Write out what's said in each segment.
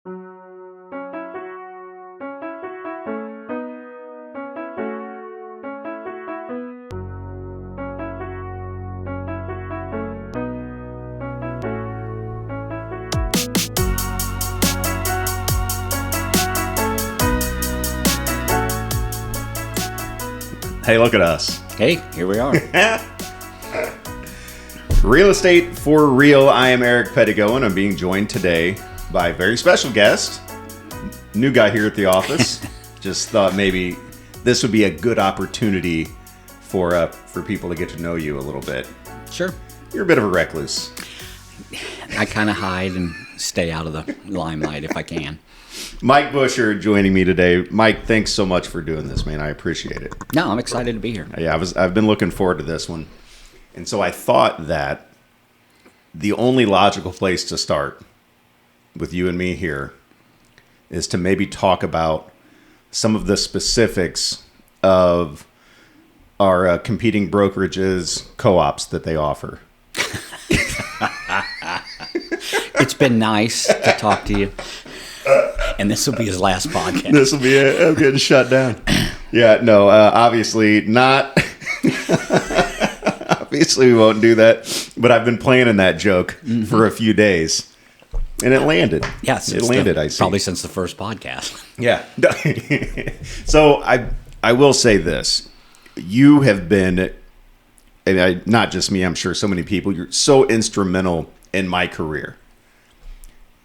Hey, look at us. Hey, here we are. Real Estate for Real. I am Eric Pettigo, and I'm being joined today by a very special guest. New guy here at the office. Just thought maybe this would be a good opportunity for people to get to know you a little bit. Sure. You're a bit of a recluse. I kind of hide and stay out of the limelight if I can. Mike Buscher joining me today. Mike, thanks so much for doing this, man. I appreciate it. No, I'm excited to be here. Yeah, I've been looking forward to this one. And so I thought that the only logical place to start with you and me here is to maybe talk about some of the specifics of our competing brokerages, co-ops that they offer. It's been nice to talk to you. And this will be his last podcast. This will be it. I'm getting shut down. Yeah, no, obviously not. Obviously, we won't do that. But I've been planning that joke for a few days. And it landed. Yes, it landed, I see. Probably since the first podcast. Yeah. So I will say this. You have been, and not just me, I'm sure so many people, you're so instrumental in my career.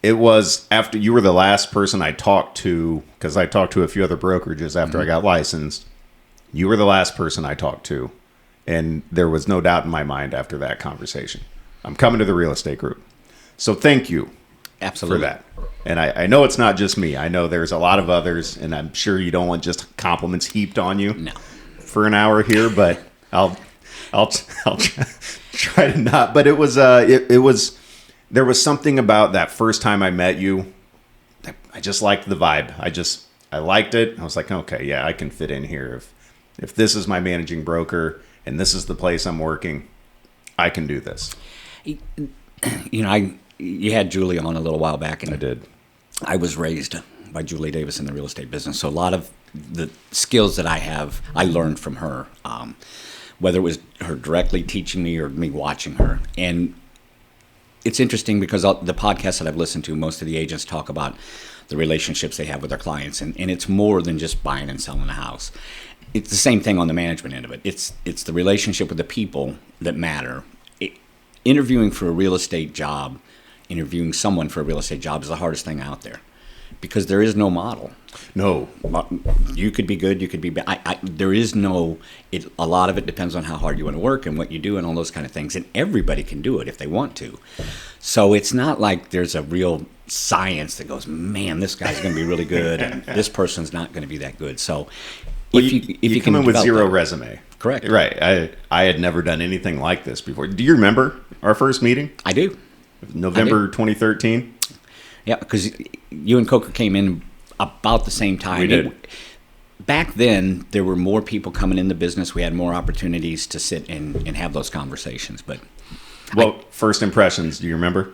It was after you were the last person I talked to, because I talked to a few other brokerages after I got licensed. You were the last person I talked to. And there was no doubt in my mind after that conversation. I'm coming to the real estate group. So thank you. Absolutely. For that. And I know it's not just me. I know there's a lot of others, and I'm sure you don't want just compliments heaped on you for an hour here, but I'll try to not. But it was there was something about that first time I met you. I just liked the vibe. I liked it. I was like, okay, yeah, I can fit in here. If this is my managing broker and this is the place I'm working, I can do this. You know, you had Julie on a little while back. And I did. I was raised by Julie Davis in the real estate business. So a lot of the skills that I have, I learned from her, whether it was her directly teaching me or me watching her. And it's interesting because the podcasts that I've listened to, most of the agents talk about the relationships they have with their clients. And it's more than just buying and selling a house. It's the same thing on the management end of it. It's the relationship with the people that matter. Interviewing for a real estate job, interviewing someone for a real estate job is the hardest thing out there because there is no model. No. You could be good, you could be bad. There is no, a lot of it depends on how hard you want to work and what you do and all those kind of things. And everybody can do it if they want to. So it's not like there's a real science that goes, man, this guy's going to be really good and this person's not going to be that good. So if you come in with zero resume. Correct. Right. I had never done anything like this before. Do you remember our first meeting? I do. November 2013? Yeah, because you and Coker came in about the same time. We did. Back then, there were more people coming in the business. We had more opportunities to sit and have those conversations. But first impressions, do you remember?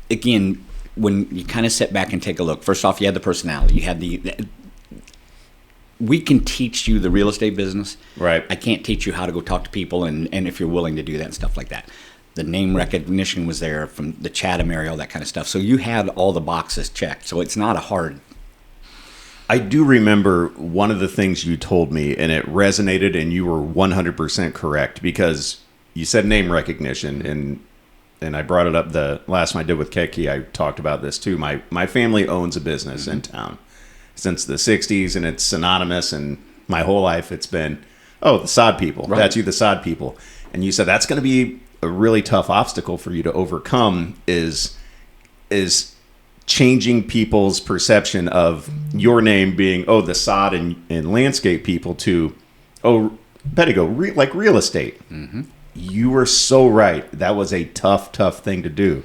Again, when you kind of sit back and take a look, first off, you had the personality. You had we can teach you the real estate business. Right. I can't teach you how to go talk to people and if you're willing to do that and stuff like that. The name recognition was there from the Chatham area, all that kind of stuff. So you had all the boxes checked. So it's not a hard. I do remember one of the things you told me, and it resonated, and you were 100% correct, because you said name recognition, and I brought it up the last one I did with Keki. I talked about this too. My family owns a business in town since the 60s, and it's synonymous, and my whole life it's been, the sod people. Right. That's you, the sod people. And you said that's going to be a really tough obstacle for you to overcome is changing people's perception of your name being, the sod and landscape people to, Pettigo, like real estate. Mm-hmm. You were so right. That was a tough thing to do.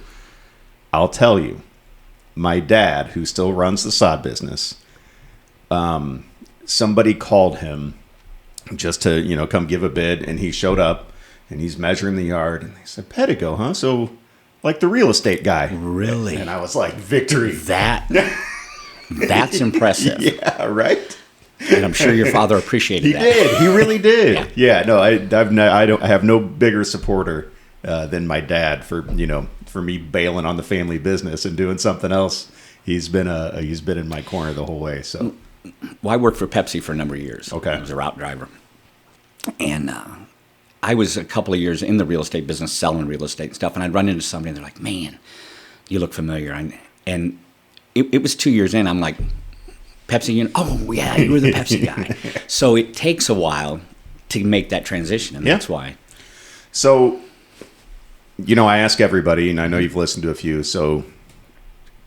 I'll tell you, my dad, who still runs the sod business, somebody called him just to, come give a bid, and he showed up and he's measuring the yard, and they said, Pettigo, huh? So like the real estate guy. Really? And I was like, victory. That's impressive. Yeah, right? And I'm sure your father appreciated that. He did. He really did. Yeah. No, I have no bigger supporter than my dad for me bailing on the family business and doing something else. He's been in my corner the whole way. So, well, I worked for Pepsi for a number of years. Okay. I was a route driver, and I was a couple of years in the real estate business, selling real estate and stuff. And I'd run into somebody, and they're like, "Man, you look familiar." And it was 2 years in. I'm like, Pepsi, oh yeah, you were the Pepsi guy. So it takes a while to make that transition, and that's why. So, I ask everybody, and I know you've listened to a few. So,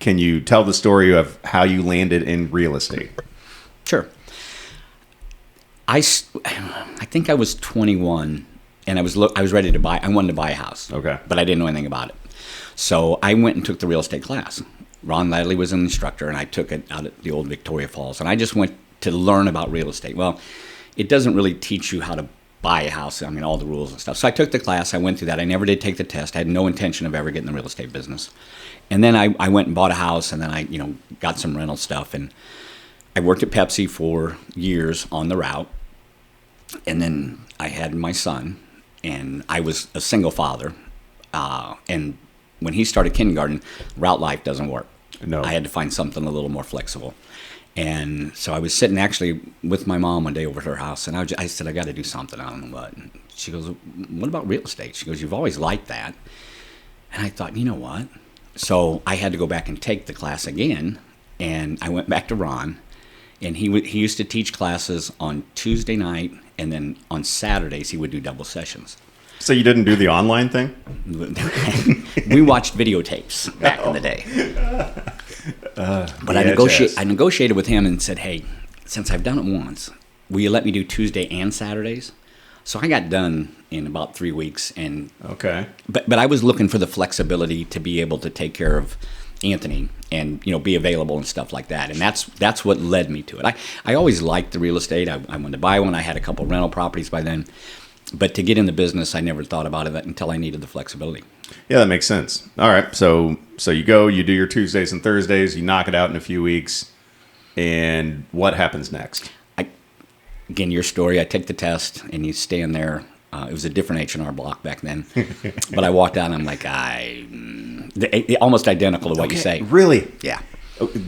can you tell the story of how you landed in real estate? Sure. I think I was 21, and I was ready to buy. I wanted to buy a house. Okay. But I didn't know anything about it, so I went and took the real estate class. Ron Ladley was an instructor, and I took it out at the old Victoria Falls. And I just went to learn about real estate. Well, it doesn't really teach you how to buy a house. I mean, all the rules and stuff. So I took the class. I went through that. I never did take the test. I had no intention of ever getting in the real estate business. And then I went and bought a house, and then I got some rental stuff. And I worked at Pepsi for years on the route. And then I had my son, and I was a single father. And when he started kindergarten, route life doesn't work. No. I had to find something a little more flexible. And so I was sitting actually with my mom one day over at her house, and I said, I got to do something. I don't know what. And she goes, what about real estate? She goes, you've always liked that. And I thought, you know what? So I had to go back and take the class again, and I went back to Ron, and he used to teach classes on Tuesday night, and then on Saturdays he would do double sessions. So you didn't do the online thing? We watched videotapes back in the day. But I negotiated with him and said, hey, since I've done it once, will you let me do Tuesday and Saturdays? So I got done in about 3 weeks. Okay. But I was looking for the flexibility to be able to take care of Anthony and be available and stuff like that. And that's what led me to it. I always liked the real estate. I wanted to buy one. I had a couple rental properties by then. But to get in the business, I never thought about it until I needed the flexibility. Yeah, that makes sense. All right, so you go, you do your Tuesdays and Thursdays, you knock it out in a few weeks, and what happens next? Again, your story, I take the test, and you stand there. It was a different H&R Block back then. But I walked out, and I'm like, almost identical to what you say. Really? Yeah.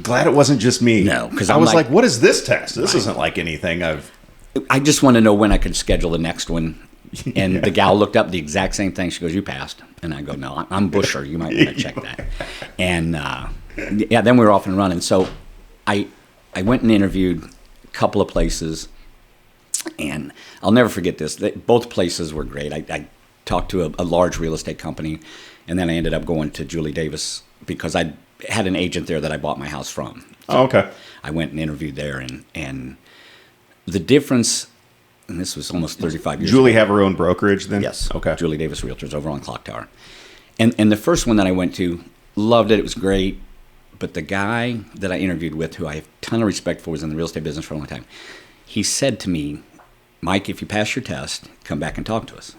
Glad it wasn't just me. No, because I was like, what is this test? This isn't like anything I just want to know when I could schedule the next one. And the gal looked up the exact same thing. She goes, you passed. And I go, no, I'm Buscher. You might want to check that. And, then we were off and running. So I went and interviewed a couple of places. And I'll never forget this. Both places were great. I talked to a large real estate company. And then I ended up going to Julie Davis because I had an agent there that I bought my house from. So okay. I went and interviewed there. And the difference... And this was almost 35 years ago. Julie have her own brokerage then? Yes. Okay. Julie Davis Realtors over on Clock Tower. And the first one that I went to, loved it. It was great. But the guy that I interviewed with, who I have a ton of respect for, was in the real estate business for a long time. He said to me, Mike, if you pass your test, come back and talk to us.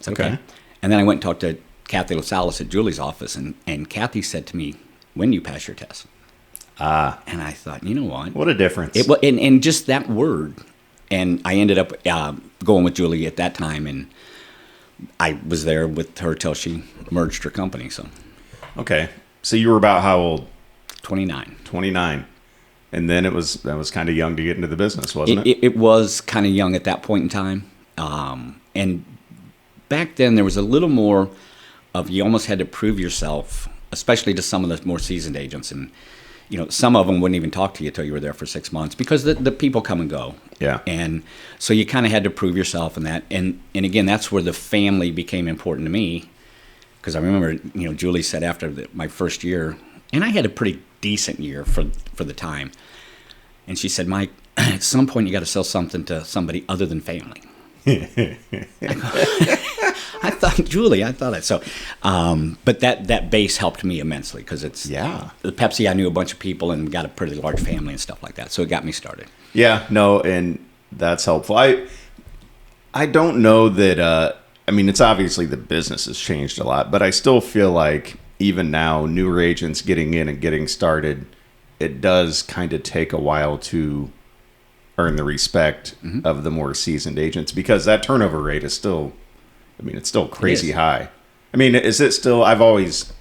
I said, okay. And then I went and talked to Kathy LaSalle at Julie's office. And Kathy said to me, when do you pass your test? And I thought, you know what? What a difference. And just that word... And I ended up going with Julie at that time, and I was there with her till she merged her company. So, okay. So you were about how old? 29. 29. And then that was kind of young to get into the business, wasn't it? It was kind of young at that point in time. And back then there was a little more of you almost had to prove yourself, especially to some of the more seasoned agents. And some of them wouldn't even talk to you until you were there for 6 months because the people come and go. Yeah. And so you kind of had to prove yourself in that. And again, that's where the family became important to me because I remember, Julie said after my first year, and I had a pretty decent year for the time. And she said, Mike, at some point you got to sell something to somebody other than family. I thought, Julie, I thought that. So, but that base helped me immensely because it's the Pepsi. I knew a bunch of people and got a pretty large family and stuff like that. So it got me started. Yeah, no, and that's helpful. I don't know that. I mean, it's obviously the business has changed a lot, but I still feel like even now, newer agents getting in and getting started, it does kind of take a while to earn the respect of the more seasoned agents, because that turnover rate is still, I mean, it's still crazy high. I mean, is it still? I've always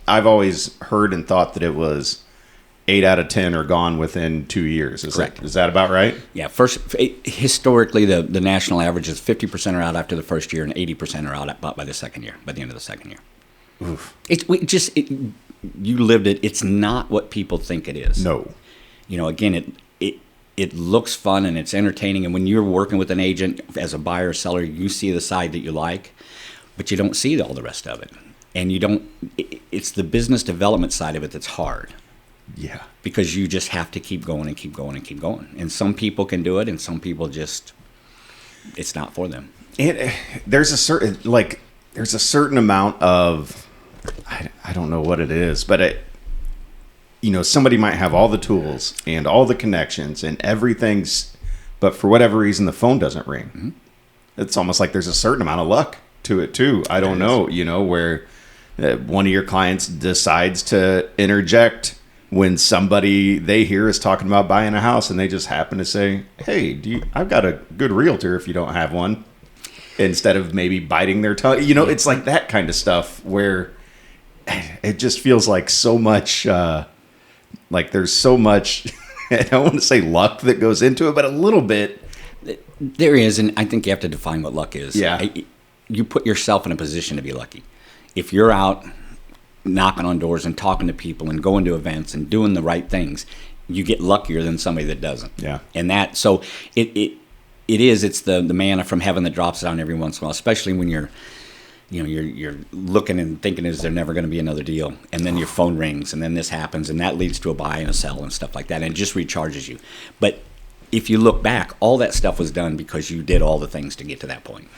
heard and thought that it was 8 out of 10 are gone within 2 years. Correct. Is that about right? Yeah. Historically, the national average is 50% are out after the first year and 80% are out by the second year, by the end of the second year. Oof. You lived it. It's not what people think it is. No. Again, it looks fun and it's entertaining. And when you're working with an agent as a buyer or seller, you see the side that you like, but you don't see all the rest of it. And it's the business development side of it that's hard. Yeah. Because you just have to keep going and keep going and keep going. And some people can do it and some people just, it's not for them. And there's a certain amount of, I don't know what it is, but somebody might have all the tools and all the connections and everything's, but for whatever reason, the phone doesn't ring. Mm-hmm. It's almost like there's a certain amount of luck to it too. I don't know, where one of your clients decides to interject when somebody they hear is talking about buying a house and they just happen to say, hey, I've got a good realtor if you don't have one, instead of maybe biting their tongue. It's like that kind of stuff where it just feels like so much, like there's so much, I don't want to say luck that goes into it, but a little bit. There is, and I think you have to define what luck is. Yeah. You put yourself in a position to be lucky. If you're out knocking on doors and talking to people and going to events and doing the right things, you get luckier than somebody that doesn't. Yeah. And so it's the manna from heaven that drops down every once in a while, especially when you're looking and thinking, is there never going to be another deal? And then your phone rings and then this happens and that leads to a buy and a sell and stuff like that. And it just recharges you. But if you look back, all that stuff was done because you did all the things to get to that point.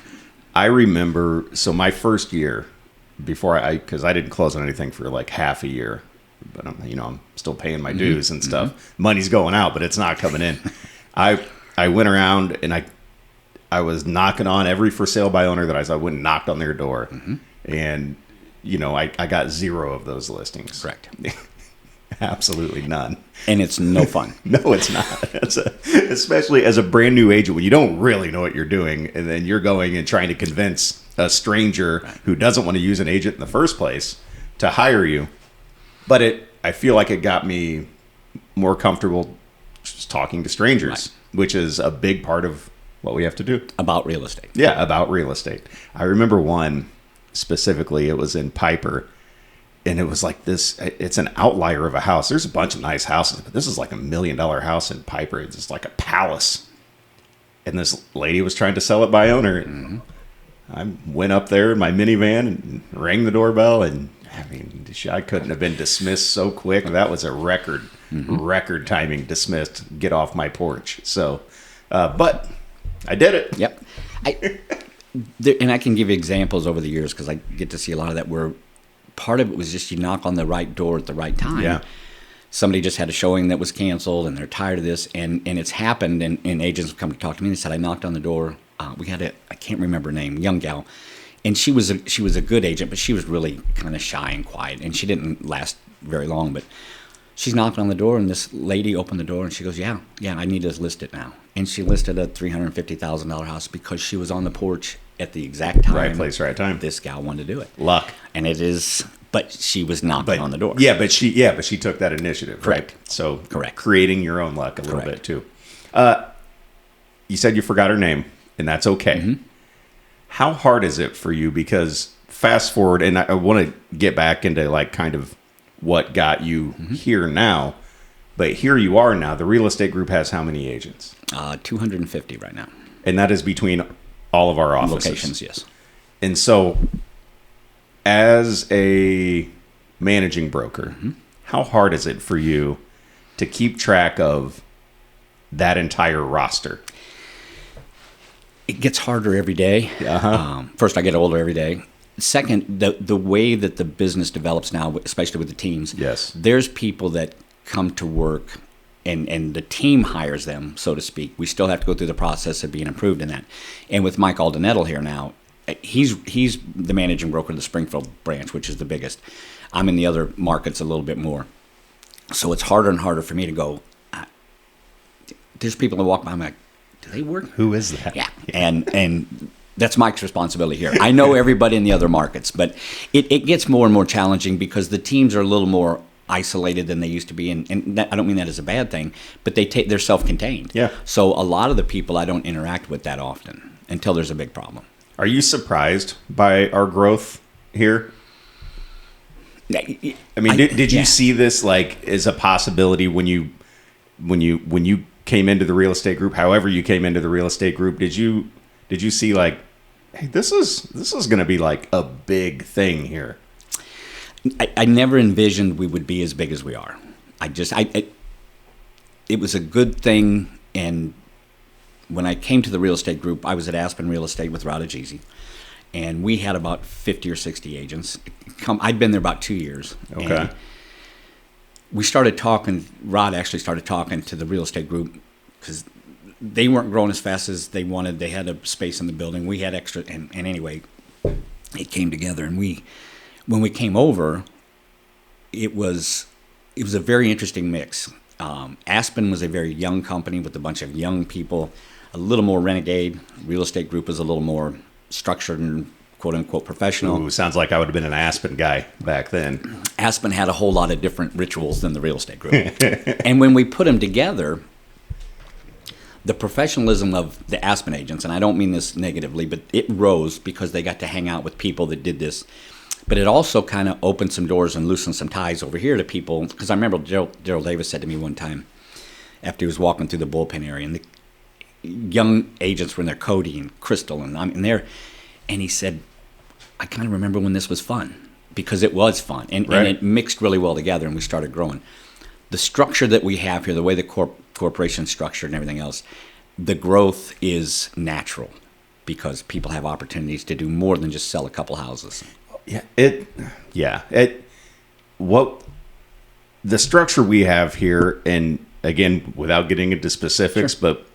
I remember, so my first year, because I didn't close on anything for like half a year, but I'm still paying my dues and stuff. Mm-hmm. Money's going out, but it's not coming in. I went around and I was knocking on every for sale by owner that I went and knocked on their door. Mm-hmm. And, I got 0 of those listings. Correct. Absolutely none. And it's no fun. No, it's not. Especially as a brand new agent when you don't really know what you're doing, and then you're going and trying to convince a stranger who doesn't want to use an agent in the first place to hire you. But I feel like it got me more comfortable just talking to strangers, which is a big part of what we have to do. About real estate. Yeah, about real estate. I remember one specifically, it was in Piper. And it was like this, it's an outlier of a house. There's a bunch of nice houses, but this is like $1 million house in Piper. It's just like a palace. And this lady was trying to sell it by owner. And I went up there in my minivan and rang the doorbell. And I mean, I couldn't have been dismissed so quick. That was a record timing dismissed, get off my porch. So, but I did it. Yep. And I can give you examples over the years because I get to see a lot of that where part of it was just you knock on the right door at the right time. Yeah. Somebody just had a showing that was canceled and they're tired of this. And it's happened. And agents have come to talk to me and they said, I knocked on the door. We had I can't remember her name, young gal. And she was a good agent, but she was really kind of shy and quiet. And she didn't last very long. But she's knocking on the door and this lady opened the door and she goes, yeah, I need to list it now. And she listed a $350,000 house because she was on the porch at the exact time. Right place, right time. This gal wanted to do it. Luck. And it is, but she was knocking on the door. Yeah, but she took that initiative. Correct. Right? So correct. Creating your own luck a little bit too. You said you forgot her name, and that's okay. Mm-hmm. How hard is it for you? Because fast forward, and I want to get back into like kind of what got you here now. But here you are now. The real estate group has how many agents? 250 right now. And that is between all of our offices. Locations, yes. And so, as a managing broker, how hard is it for you to keep track of that entire roster? It gets harder every day. First, I get older every day. Second, the way that the business develops now, especially with the teams, yes, there's people that come to work and the team hires them, so to speak. We still have to go through the process of being approved in that. And with Mike Aldenettle here now, he's the managing broker of the Springfield branch, which is the biggest. I'm in the other markets a little bit more. So it's harder and harder for me to go, there's people that walk by, I'm like, do they work? Who is that? Yeah. And that's Mike's responsibility here. I know everybody in the other markets, but it gets more and more challenging because the teams are a little more isolated than they used to be, and that, I don't mean that as a bad thing, but they're self-contained. Yeah. So a lot of the people I don't interact with that often until there's a big problem. Are you surprised by our growth here? I mean, did you see this like as a possibility when you came into the real estate group? However, you came into the real estate group, did you see like, hey, this is going to be like a big thing here? I never envisioned we would be as big as we are. It was a good thing. And when I came to the real estate group, I was at Aspen Real Estate with Rod Ageezy, and we had about 50 or 60 agents. I'd been there about 2 years. Okay. We started talking. Rod actually started talking to the real estate group because they weren't growing as fast as they wanted. They had a space in the building. We had extra, and anyway, it came together. And when we came over, it was a very interesting mix. Aspen was a very young company with a bunch of young people, a little more renegade. Real estate group was a little more structured and quote unquote professional. Ooh, sounds like I would have been an Aspen guy back then. Aspen had a whole lot of different rituals than the real estate group. And when we put them together, the professionalism of the Aspen agents, and I don't mean this negatively, but it rose because they got to hang out with people that did this. But it also kind of opened some doors and loosened some ties over here to people. Because I remember Daryl Davis said to me one time after he was walking through the bullpen area, and the young agents were in there, Cody and Crystal, and I'm in there, and he said, I kind of remember when this was fun, because it was fun, and it mixed really well together, and we started growing. The structure that we have here, the way the corporation's structured and everything else, the growth is natural because people have opportunities to do more than just sell a couple houses. What the structure we have here, and again, without getting into specifics, Sure. but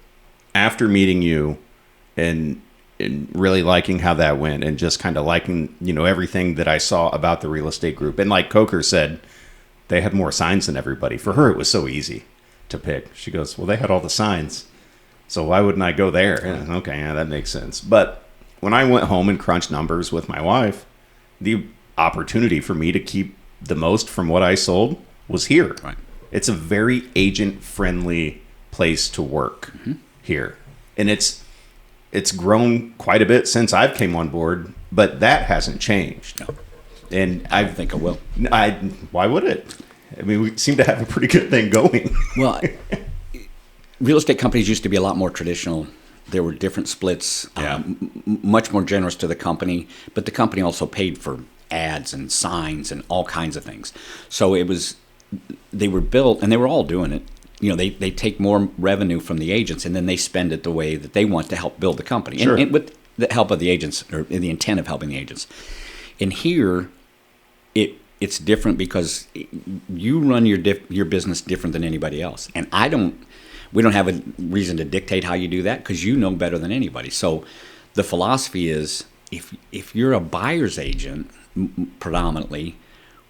after meeting you and really liking how that went, and just kind of liking, everything that I saw about the real estate group. And like Coker said, they had more signs than everybody. For her, it was so easy to pick. She goes, well, they had all the signs, so why wouldn't I go there? And, okay, yeah, that makes sense. But when I went home and crunched numbers with my wife, the opportunity for me to keep the most from what I sold was here. Right. It's a very agent-friendly place to work here. And it's grown quite a bit since I've came on board, but that hasn't changed. No. And I think it will. Why would it? I mean, we seem to have a pretty good thing going. Well, real estate companies used to be a lot more traditional. There were different splits, much more generous to the company, but the company also paid for ads and signs and all kinds of things. So they were built, and they were all doing it. They take more revenue from the agents, and then they spend it the way that they want to help build the company. Sure. And with the help of the agents, or the intent of helping the agents. And here, it's different because you run your business different than anybody else. And we don't have a reason to dictate how you do that because you know better than anybody. So the philosophy is if you're a buyer's agent predominantly,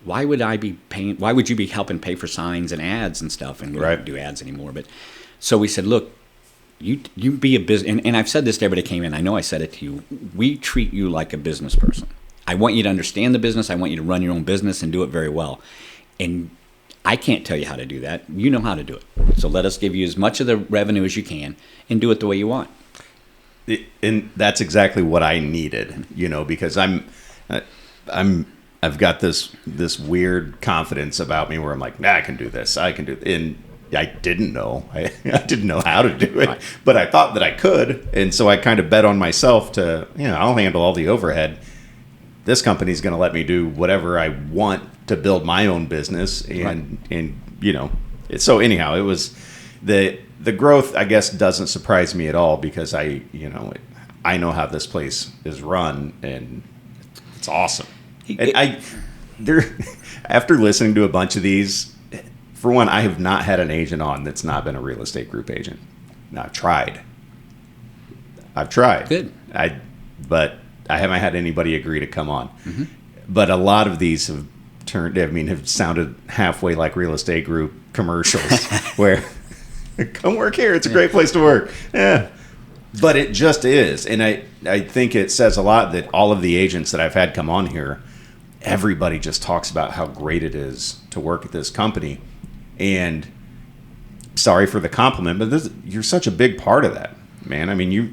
why would you be helping pay for signs and ads and stuff? And we don't do ads anymore. But so we said, look, you be a business, and I've said this to everybody that came in. I know I said it to you. We treat you like a business person. I want you to understand the business. I want you to run your own business and do it very well. And I can't tell you how to do that. You know how to do it. So let us give you as much of the revenue as you can and do it the way you want. And that's exactly what I needed, because I've got this weird confidence about me where I'm like, I can do this. I can do it. And I didn't know. I didn't know how to do it, but I thought that I could. And so I kind of bet on myself to, I'll handle all the overhead. This company's going to let me do whatever I want to build my own business. And so anyhow, it was the growth, I guess, doesn't surprise me at all because I know how this place is run and it's awesome. And after listening to a bunch of these, for one, I have not had an agent on that's not been a real estate group agent. Now, I've tried. Good. But I haven't had anybody agree to come on. But a lot of these have have sounded halfway like real estate group commercials where come work here. It's a great place to work. Yeah. But it just is. And I think it says a lot that all of the agents that I've had come on here, everybody just talks about how great it is to work at this company. And sorry for the compliment, but you're such a big part of that, man. I mean, you've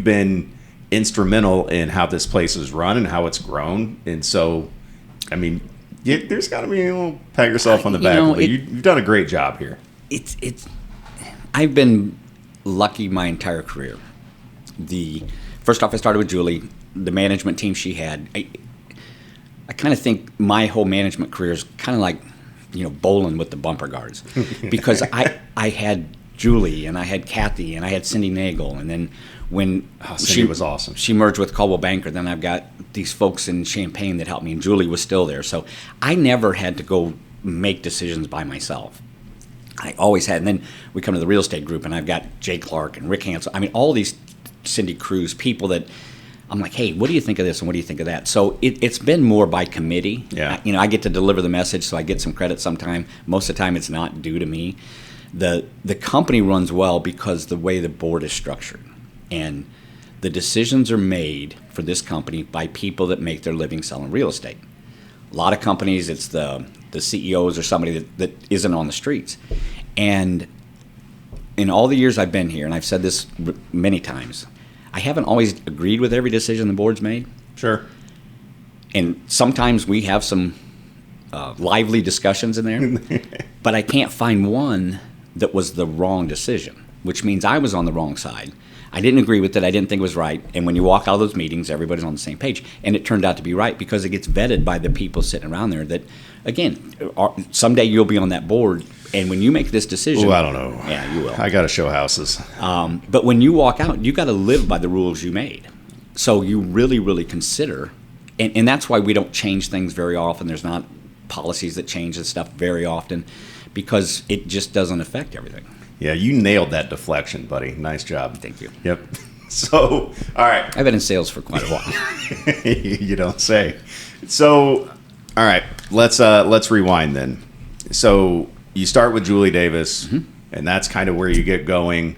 been instrumental in how this place is run and how it's grown. And so, I mean, there's got to be a little pat yourself on the back. You've done a great job here. I've been lucky my entire career. First off, I started with Julie. The management team she had, I kind of think my whole management career is kind of like, bowling with the bumper guards, because I had Julie and I had Kathy and I had Cindy Nagel, and then when Cindy was awesome, she merged with Coldwell Banker. Then I've got these folks in Champaign that helped me, and Julie was still there, so I never had to go make decisions by myself. I always had, and then we come to the real estate group, and I've got Jay Clark and Rick Hansel. I mean, all these Cindy Cruz people that I'm like, hey, what do you think of this and what do you think of that? So it's been more by committee. Yeah. I get to deliver the message, so I get some credit sometime. Most of the time, it's not due to me. The company runs well because the way the board is structured, and the decisions are made for this company by people that make their living selling real estate. A lot of companies, it's the CEOs or somebody that isn't on the streets. And in all the years I've been here, and I've said this many times, I haven't always agreed with every decision the board's made. Sure. And sometimes we have some lively discussions in there, but I can't find one that was the wrong decision, which means I was on the wrong side. I didn't agree with it. I didn't think it was right. And when you walk out of those meetings, everybody's on the same page. And it turned out to be right because it gets vetted by the people sitting around there that, again, someday you'll be on that board. And when you make this decision... Oh, I don't know. Yeah, you will. I got to show houses. But when you walk out, you got to live by the rules you made. So you really, really consider... And that's why we don't change things very often. There's not policies that change this stuff very often because it just doesn't affect everything. Yeah, you nailed that deflection, buddy. Nice job. Thank you. Yep. So, all right. I've been in sales for quite a while. You don't say. So, all right. Let's rewind then. So you start with Julie Davis, and that's kind of where you get going.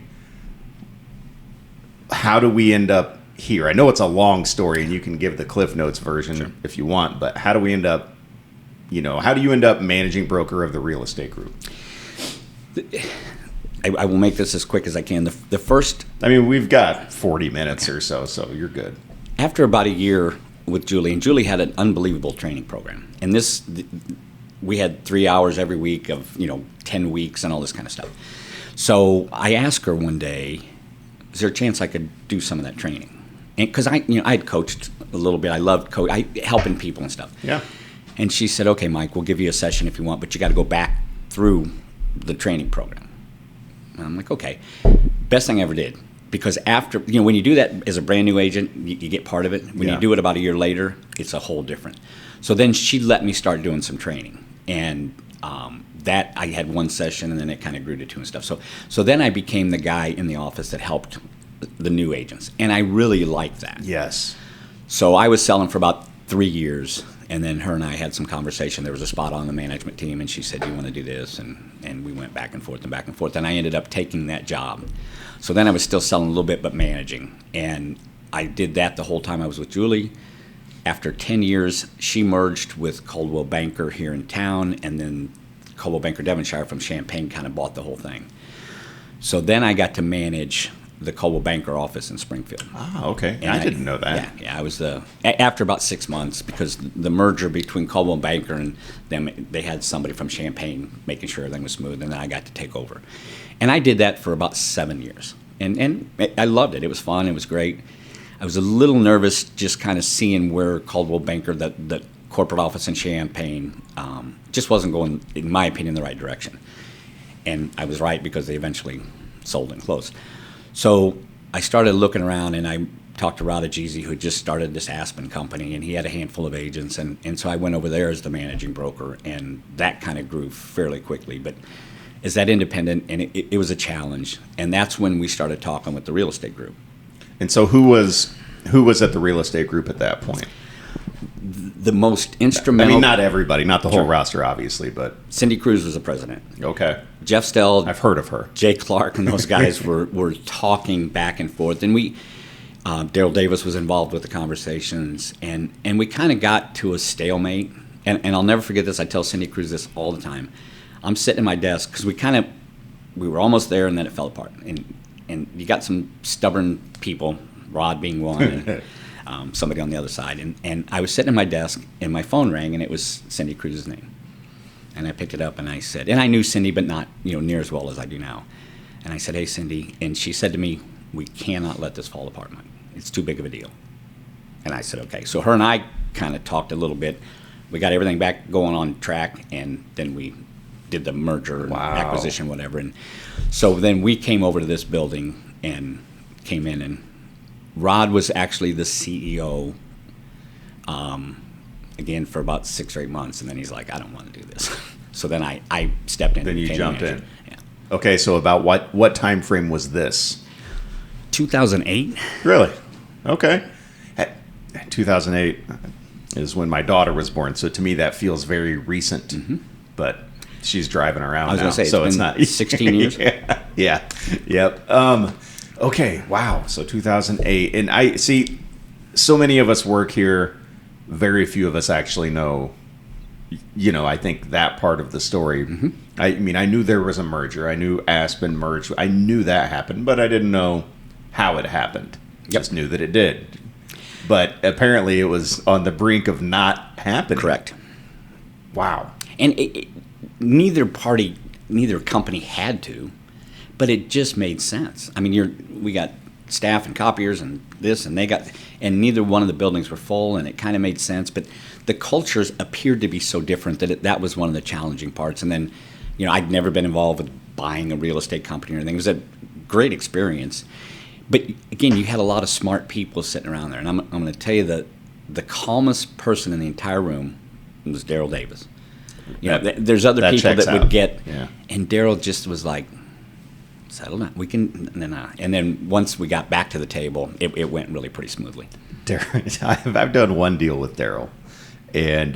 How do we end up here? I know it's a long story, and you can give the Cliff Notes version if you want, but how do we end up, how do you end up managing broker of the real estate group? I will make this as quick as I can. The first... I mean, we've got 40 minutes or so you're good. After about a year with Julie, and Julie had an unbelievable training program. And we had 3 hours every week of, 10 weeks and all this kind of stuff. So I asked her one day, is there a chance I could do some of that training? And because I had coached a little bit. I loved helping people and stuff. Yeah. And she said, okay, Mike, we'll give you a session if you want, but you got to go back through the training program. And I'm like, okay. Best thing I ever did. Because after, when you do that as a brand new agent, you get part of it. When you do it about a year later, it's a whole different. So then she let me start doing some training. And that, I had one session, and then it kind of grew to two and stuff. So then I became the guy in the office that helped the new agents. And I really liked that. Yes. So I was selling for about 3 years. And then her and I had some conversation. There was a spot on the management team, and she said, "Do you want to do this?" And we went back and forth and back and forth. And I ended up taking that job. So then I was still selling a little bit, but managing. And I did that the whole time I was with Julie. After 10 years, she merged with Coldwell Banker here in town, and then Coldwell Banker Devonshire from Champaign kind of bought the whole thing. So then I got to manage the Coldwell Banker office in Springfield. Oh, okay. And I didn't know that. Yeah, I was after about 6 months, because the merger between Coldwell Banker and them, they had somebody from Champaign making sure everything was smooth, and then I got to take over. And I did that for about 7 years. And I loved it. It was fun. It was great. I was a little nervous just kind of seeing where Coldwell Banker, the corporate office in Champaign, just wasn't going, in my opinion, the right direction. And I was right, because they eventually sold and closed. So I started looking around, and I talked to Rod Ageezy, who had just started this Aspen company, and he had a handful of agents. And so I went over there as the managing broker, and that kind of grew fairly quickly. But as that independent, and it was a challenge. And that's when we started talking with the real estate group. And so who was Who was at the real estate group at that point? The most instrumental. I mean, not everybody, not the whole roster, obviously, but Cindy Cruz was the president. Okay. Jeff Stell, I've heard of her. Jay Clark, and those guys were talking back and forth, and Daryl Davis was involved with the conversations, and we kind of got to a stalemate. And I'll never forget this. I tell Cindy Cruz this all the time. I'm sitting at my desk because we were almost there, and then it fell apart. And you got some stubborn people, Rod being one, and somebody on the other side. And I was sitting at my desk, and my phone rang, and it was Cindy Cruz's name. And I picked it up, and I said, and I knew Cindy, but not near as well as I do now. And I said, "Hey, Cindy," and she said to me, "We cannot let this fall apart, Mike. It's too big of a deal." And I said, "Okay." So her and I kind of talked a little bit. We got everything back going on track, and then we did the merger, acquisition, whatever. And so then we came over to this building and came in, and Rod was actually the CEO again for about 6 or 8 months, and then he's like, "I don't want to do this." So then I stepped in. Then you jumped in. Yeah. Okay, so about what time frame was this? 2008. Really? Okay. 2008 is when my daughter was born, so to me that feels very recent. Mm-hmm. But she's driving around now. I was going to say, so it's not 16 years. Yeah. Yep. Okay. Wow. So 2008, and I see so many of us work here. Very few of us actually know. I think that part of the story. Mm-hmm. I mean, I knew there was a merger. I knew Aspen merged. I knew that happened, but I didn't know how it happened. Just knew that it did. But apparently it was on the brink of not happening. Correct. Wow. And neither company had to, but it just made sense. I mean, we got staff and copiers and this, and and neither one of the buildings were full, and it kind of made sense. But the cultures appeared to be so different that was one of the challenging parts. And then, I'd never been involved with buying a real estate company or anything. It was a great experience. But again, you had a lot of smart people sitting around there, and I'm going to tell you that the calmest person in the entire room was Daryl Davis. There's other people that would get, and Daryl just was like, "Settle down, we can." And then once we got back to the table, it went really pretty smoothly. I've done one deal with Daryl, and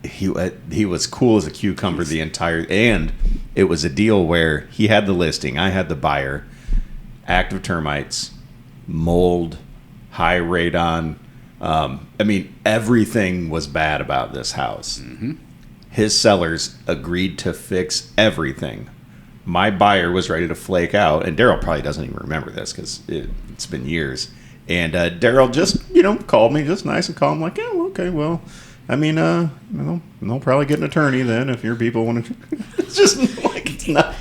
he was cool as a cucumber the entire. And it was a deal where he had the listing, I had the buyer. Active termites, mold, high radon. I mean, everything was bad about this house. Mm-hmm. His sellers agreed to fix everything. My buyer was ready to flake out, and Daryl probably doesn't even remember this because it's been years. And Daryl just, called me just nice and calm, like, "Yeah, okay, well, I mean, they'll probably get an attorney then if your people want to." It's just like, it's not.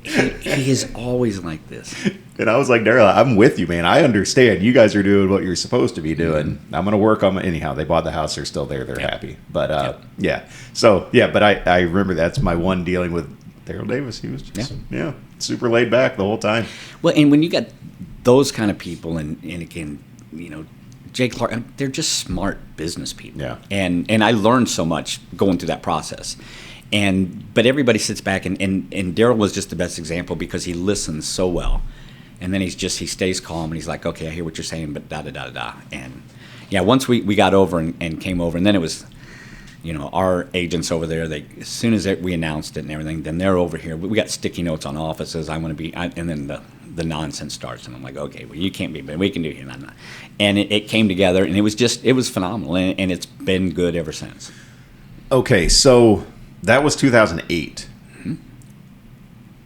He is always like this. And I was like, "Daryl, I'm with you, man. I understand. You guys are doing what you're supposed to be doing. I'm going to work on anyhow." They bought the house. They're still there. They're happy. But, yeah. So, but I remember that's my one dealing with Daryl Davis. He was just, super laid back the whole time. Well, and when you got those kind of people, and again, Jay Clark, they're just smart business people. Yeah. And I learned so much going through that process. But everybody sits back, and Daryl was just the best example because he listens so well. And then he stays calm, and he's like, "Okay, I hear what you're saying, but da-da-da-da-da." And, once we got over and came over, and then it was, our agents over there, as soon as we announced it and everything, then they're over here. We got sticky notes on offices. I want to be, and then the nonsense starts, and I'm like, "Okay, well, you can't be, but we can do it." And it came together, and it was phenomenal, and it's been good ever since. Okay, so that was 2008. Mm-hmm.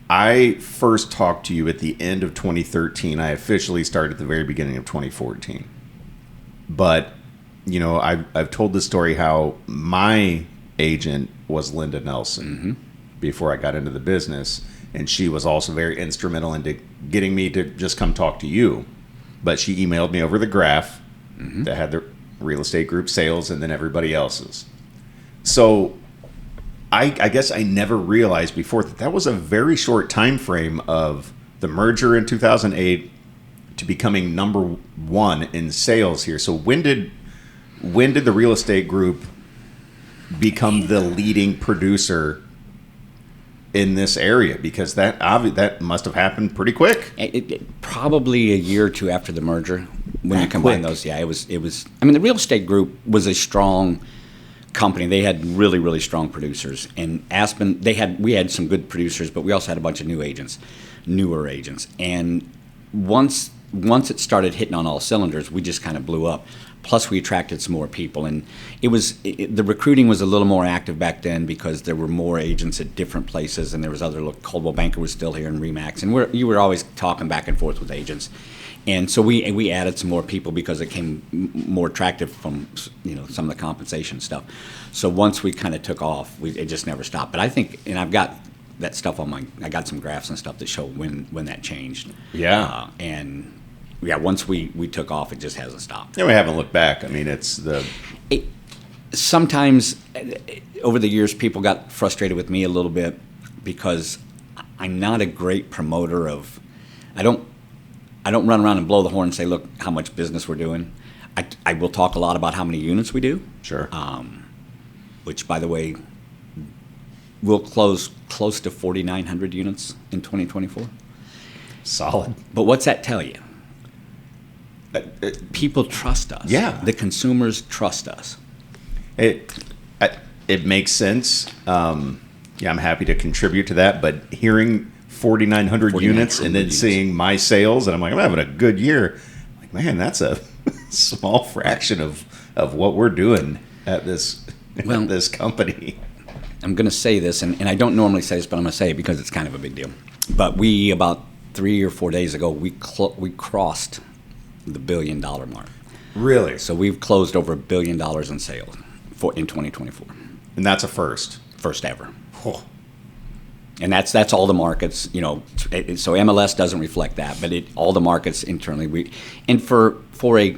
I first talked to you at the end of 2013. I officially started at the very beginning of 2014. But, I've told the story how my agent was Linda Nelson before I got into the business. And she was also very instrumental into getting me to just come talk to you. But she emailed me over the graph that had the real estate group sales and then everybody else's. So I guess I never realized before that was a very short time frame of the merger in 2008 to becoming number one in sales here. So when did the real estate group become the leading producer in this area? Because that must have happened pretty quick. Probably a year or two after the merger, when you combine those, yeah, it was. I mean, the real estate group was a strong company. They had really, really strong producers. And Aspen, we had some good producers, but we also had a bunch of newer agents. And once it started hitting on all cylinders, we just kind of blew up. Plus, we attracted some more people, and the recruiting was a little more active back then because there were more agents at different places, and there was other. Coldwell Banker was still here, and Remax, and you were always talking back and forth with agents, and so we added some more people because it came more attractive from some of the compensation stuff. So once we kind of took off, it just never stopped. But I think, and I've got that stuff I got some graphs and stuff that show when that changed. Yeah, Yeah, once we took off, it just hasn't stopped. Yeah, we haven't looked back. I mean, sometimes over the years, people got frustrated with me a little bit because I'm not a great promoter of. I don't run around and blow the horn and say, look, how much business we're doing. I will talk a lot about how many units we do. Sure. Which, by the way, we'll close close to 4,900 units in 2024. Solid. But what's that tell you? People trust us. Yeah. The consumers trust us. It makes sense. I'm happy to contribute to that, but hearing 4,900 units and then seeing my sales, and I'm like, I'm having a good year. I'm like, man, that's a small fraction of what we're doing at this company. I'm going to say this, and I don't normally say this, but I'm going to say it because it's kind of a big deal. But we, about 3 or 4 days ago, we crossed the $1 billion mark. Really? So we've closed over $1 billion in sales in 2024. And that's a first ever. Oh. And that's all the markets, so MLS doesn't reflect that, but all the markets internally. And for a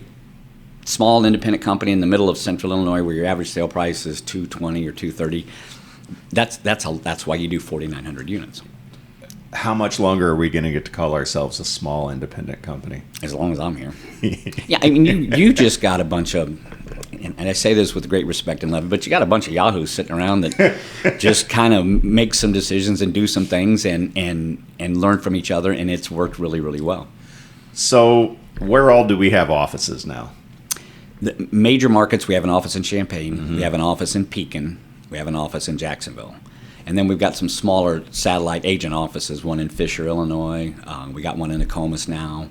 small independent company in the middle of Central Illinois, where your average sale price is $220 or $230, that's why you do 4,900 units. How much longer are we going to get to call ourselves a small independent company? As long as I'm here. Yeah, I mean, you just got a bunch of, and I say this with great respect and love, but you got a bunch of yahoos sitting around that just kind of make some decisions and do some things and learn from each other, and it's worked really, really well. So where all do we have offices now? The major markets, we have an office in Champaign, mm-hmm. We have an office in Pekin, we have an office in Jacksonville. And then we've got some smaller satellite agent offices, one in Fisher, Illinois. We got one in Nokomis now.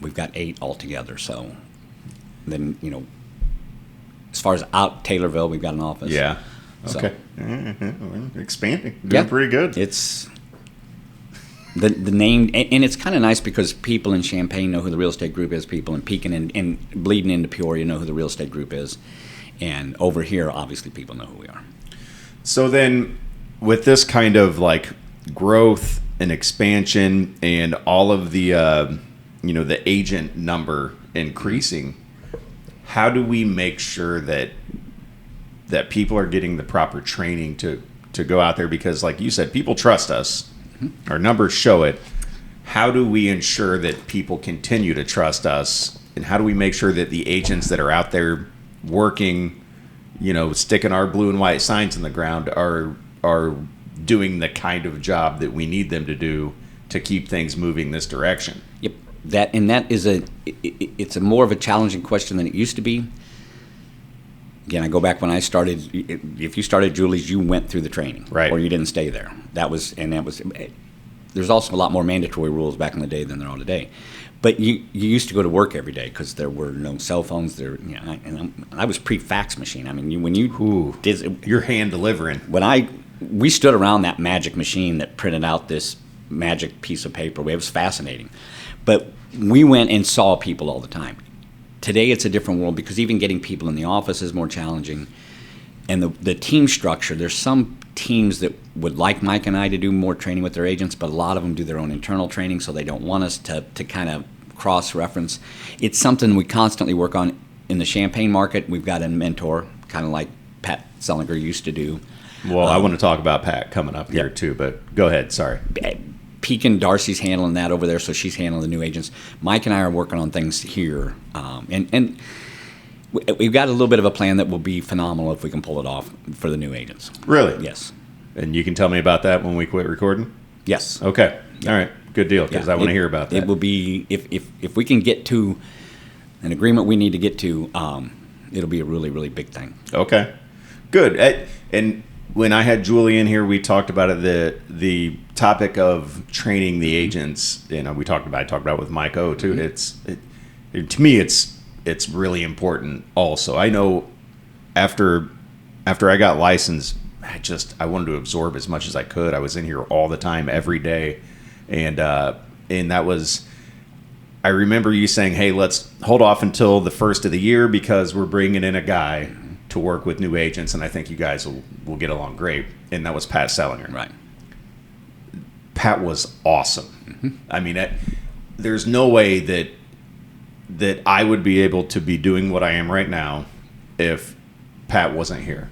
We've got 8 altogether. So then, as far as out Taylorville, we've got an office. Yeah. Okay. So, expanding. Doing pretty good. It's the name, and it's kind of nice because people in Champaign know who the real estate group is. People in Pekin and bleeding into Peoria know who the real estate group is. And over here, obviously, people know who we are. So then, with this kind of growth and expansion, and all of the the agent number increasing, how do we make sure that people are getting the proper training to go out there? Because, like you said, people trust us. Mm-hmm. Our numbers show it. How do we ensure that people continue to trust us, and how do we make sure that the agents that are out there working, sticking our blue and white signs in the ground are doing the kind of job that we need them to do to keep things moving this direction? Yep. That is it's a more of a challenging question than it used to be. Again, I go back when I started. If you started Julie's, you went through the training, right? Or you didn't stay there. That was. There's also a lot more mandatory rules back in the day than there are today. But you used to go to work every day because there were no cell phones. And I was pre-fax machine. I mean, when you did your hand delivering. We stood around that magic machine that printed out this magic piece of paper. It was fascinating. But we went and saw people all the time. Today it's a different world because even getting people in the office is more challenging. And the team structure, there's some teams that would like Mike and I to do more training with their agents, but a lot of them do their own internal training, so they don't want us to kind of cross-reference. It's something we constantly work on. In the Champaign market, we've got a mentor, kind of like Pat Sellinger used to do. Well, I want to talk about Pat coming up here too, but go ahead, sorry. Pekin, Darcy's handling that over there, so she's handling the new agents. Mike and I are working on things here, and we've got a little bit of a plan that will be phenomenal if we can pull it off for the new agents. Really? Yes. And you can tell me about that when we quit recording? Yes. Okay. All right. Good deal, because I want to hear about that. It will be, if we can get to an agreement we need to get to, it'll be a really, really big thing. Okay, good. And when I had Julie in here, we talked about it, the topic of training the agents. I talked about it with Mike O too. To me, it's really important. Also, I know after I got licensed, I wanted to absorb as much as I could. I was in here all the time, every day, and that was. I remember you saying, "Hey, let's hold off until the first of the year because we're bringing in a guy to work with new agents, and I think you guys will get along great." And that was Pat Sellinger. Right. Pat was awesome. I mean, there's no way that I would be able to be doing what I am right now if Pat wasn't here.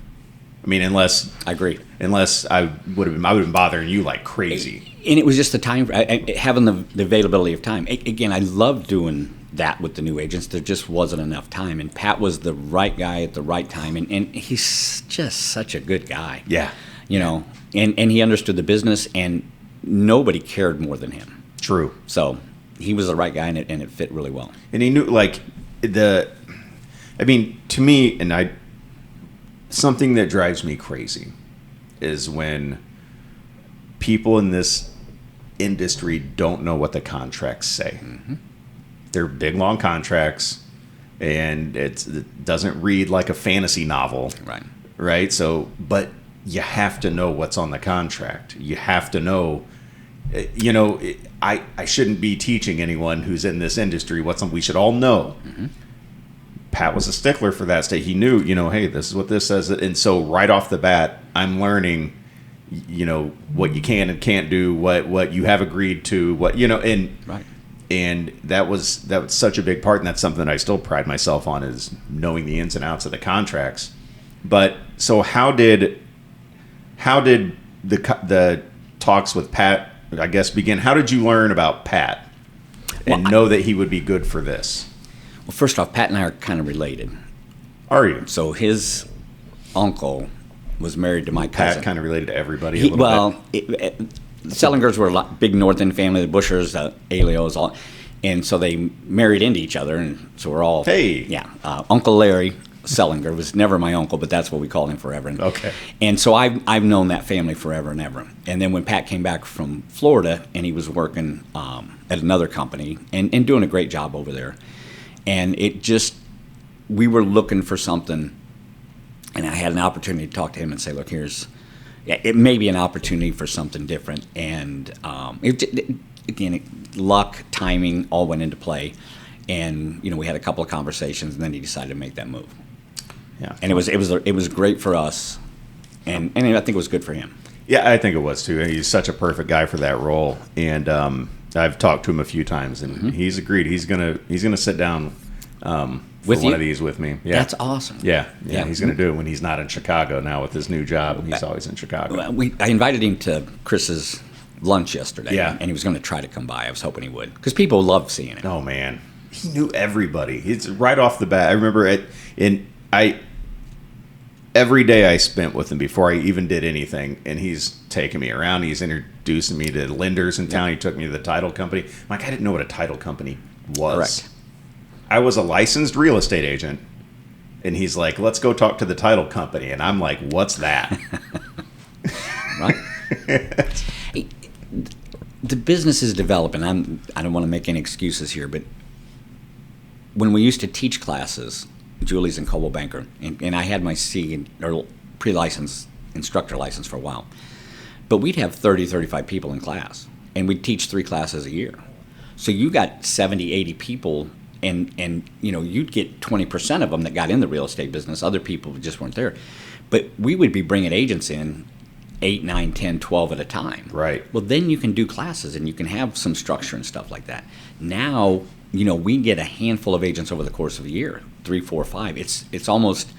I mean, unless I agree. Unless I would have been bothering you like crazy. And it was just the time, having the availability of time. Again, I love doing that with the new agents. There just wasn't enough time, and Pat was the right guy at the right time, and he's just such a good guy. Yeah. And he understood the business, and nobody cared more than him. True. So he was the right guy, and it fit really well. And he knew, to me, and something that drives me crazy is when people in this industry don't know what the contracts say. They're big, long contracts, and it doesn't read like a fantasy novel. Right? So, but you have to know what's on the contract. You have to know, I shouldn't be teaching anyone who's in this industry what's we should all know. Pat was a stickler for that state. He knew, hey, this is what this says. And so right off the bat, I'm learning, what you can and can't do, what you have agreed to, and right. And that was such a big part, and that's something that I still pride myself on, is knowing the ins and outs of the contracts. But so how did the talks with Pat, I guess, begin? How did you learn about Pat and know that he would be good for this? Well, first off, Pat and I are kind of related. Are you? So his uncle was married to my cousin. Pat kind of related to everybody a little bit. The Sellingers were a big North End family, the Buschers, Alios, all, and so they married into each other, and so we're all... Hey! Yeah. Uncle Larry Sellinger was never my uncle, but that's what we called him forever. Okay. And so I've known that family forever and ever. And then when Pat came back from Florida, and he was working at another company and doing a great job over there, and we were looking for something, and I had an opportunity to talk to him and say, look, it may be an opportunity for something different. And luck, timing, all went into play. And we had a couple of conversations, and then he decided to make that move. Yeah, and it was great for us, and I think it was good for him. Yeah, I think it was too. He's such a perfect guy for that role, and I've talked to him a few times, and he's agreed. He's gonna sit down for one of these with me. Yeah, that's awesome. Yeah. He's gonna do it when he's not in Chicago now with his new job. He's always in Chicago. I invited him to Chris's lunch yesterday. Yeah. And he was going to try to come by. I was hoping he would, because people love seeing him. Oh man, he knew everybody. It's right off the bat. I remember every day I spent with him before I even did anything, and he's taking me around. He's introducing me to lenders in town. He took me to the title company. I'm like, I didn't know what a title company was. Correct. I was a licensed real estate agent, and he's like, let's go talk to the title company. And I'm like, what's that? Right. The business is developing. I don't want to make any excuses here, but when we used to teach classes, Julie's in Coldwell Banker, and I had my pre-license instructor license for a while, but we'd have 30, 35 people in class, and we'd teach 3 classes a year. So you got 70, 80 people, and you'd get 20% of them that got in the real estate business. Other people just weren't there. But we would be bringing agents in 8, 9, 10, 12 at a time. Right. Well, then you can do classes, and you can have some structure and stuff like that. Now, we get a handful of agents over the course of a year, 3, 4, 5. It's almost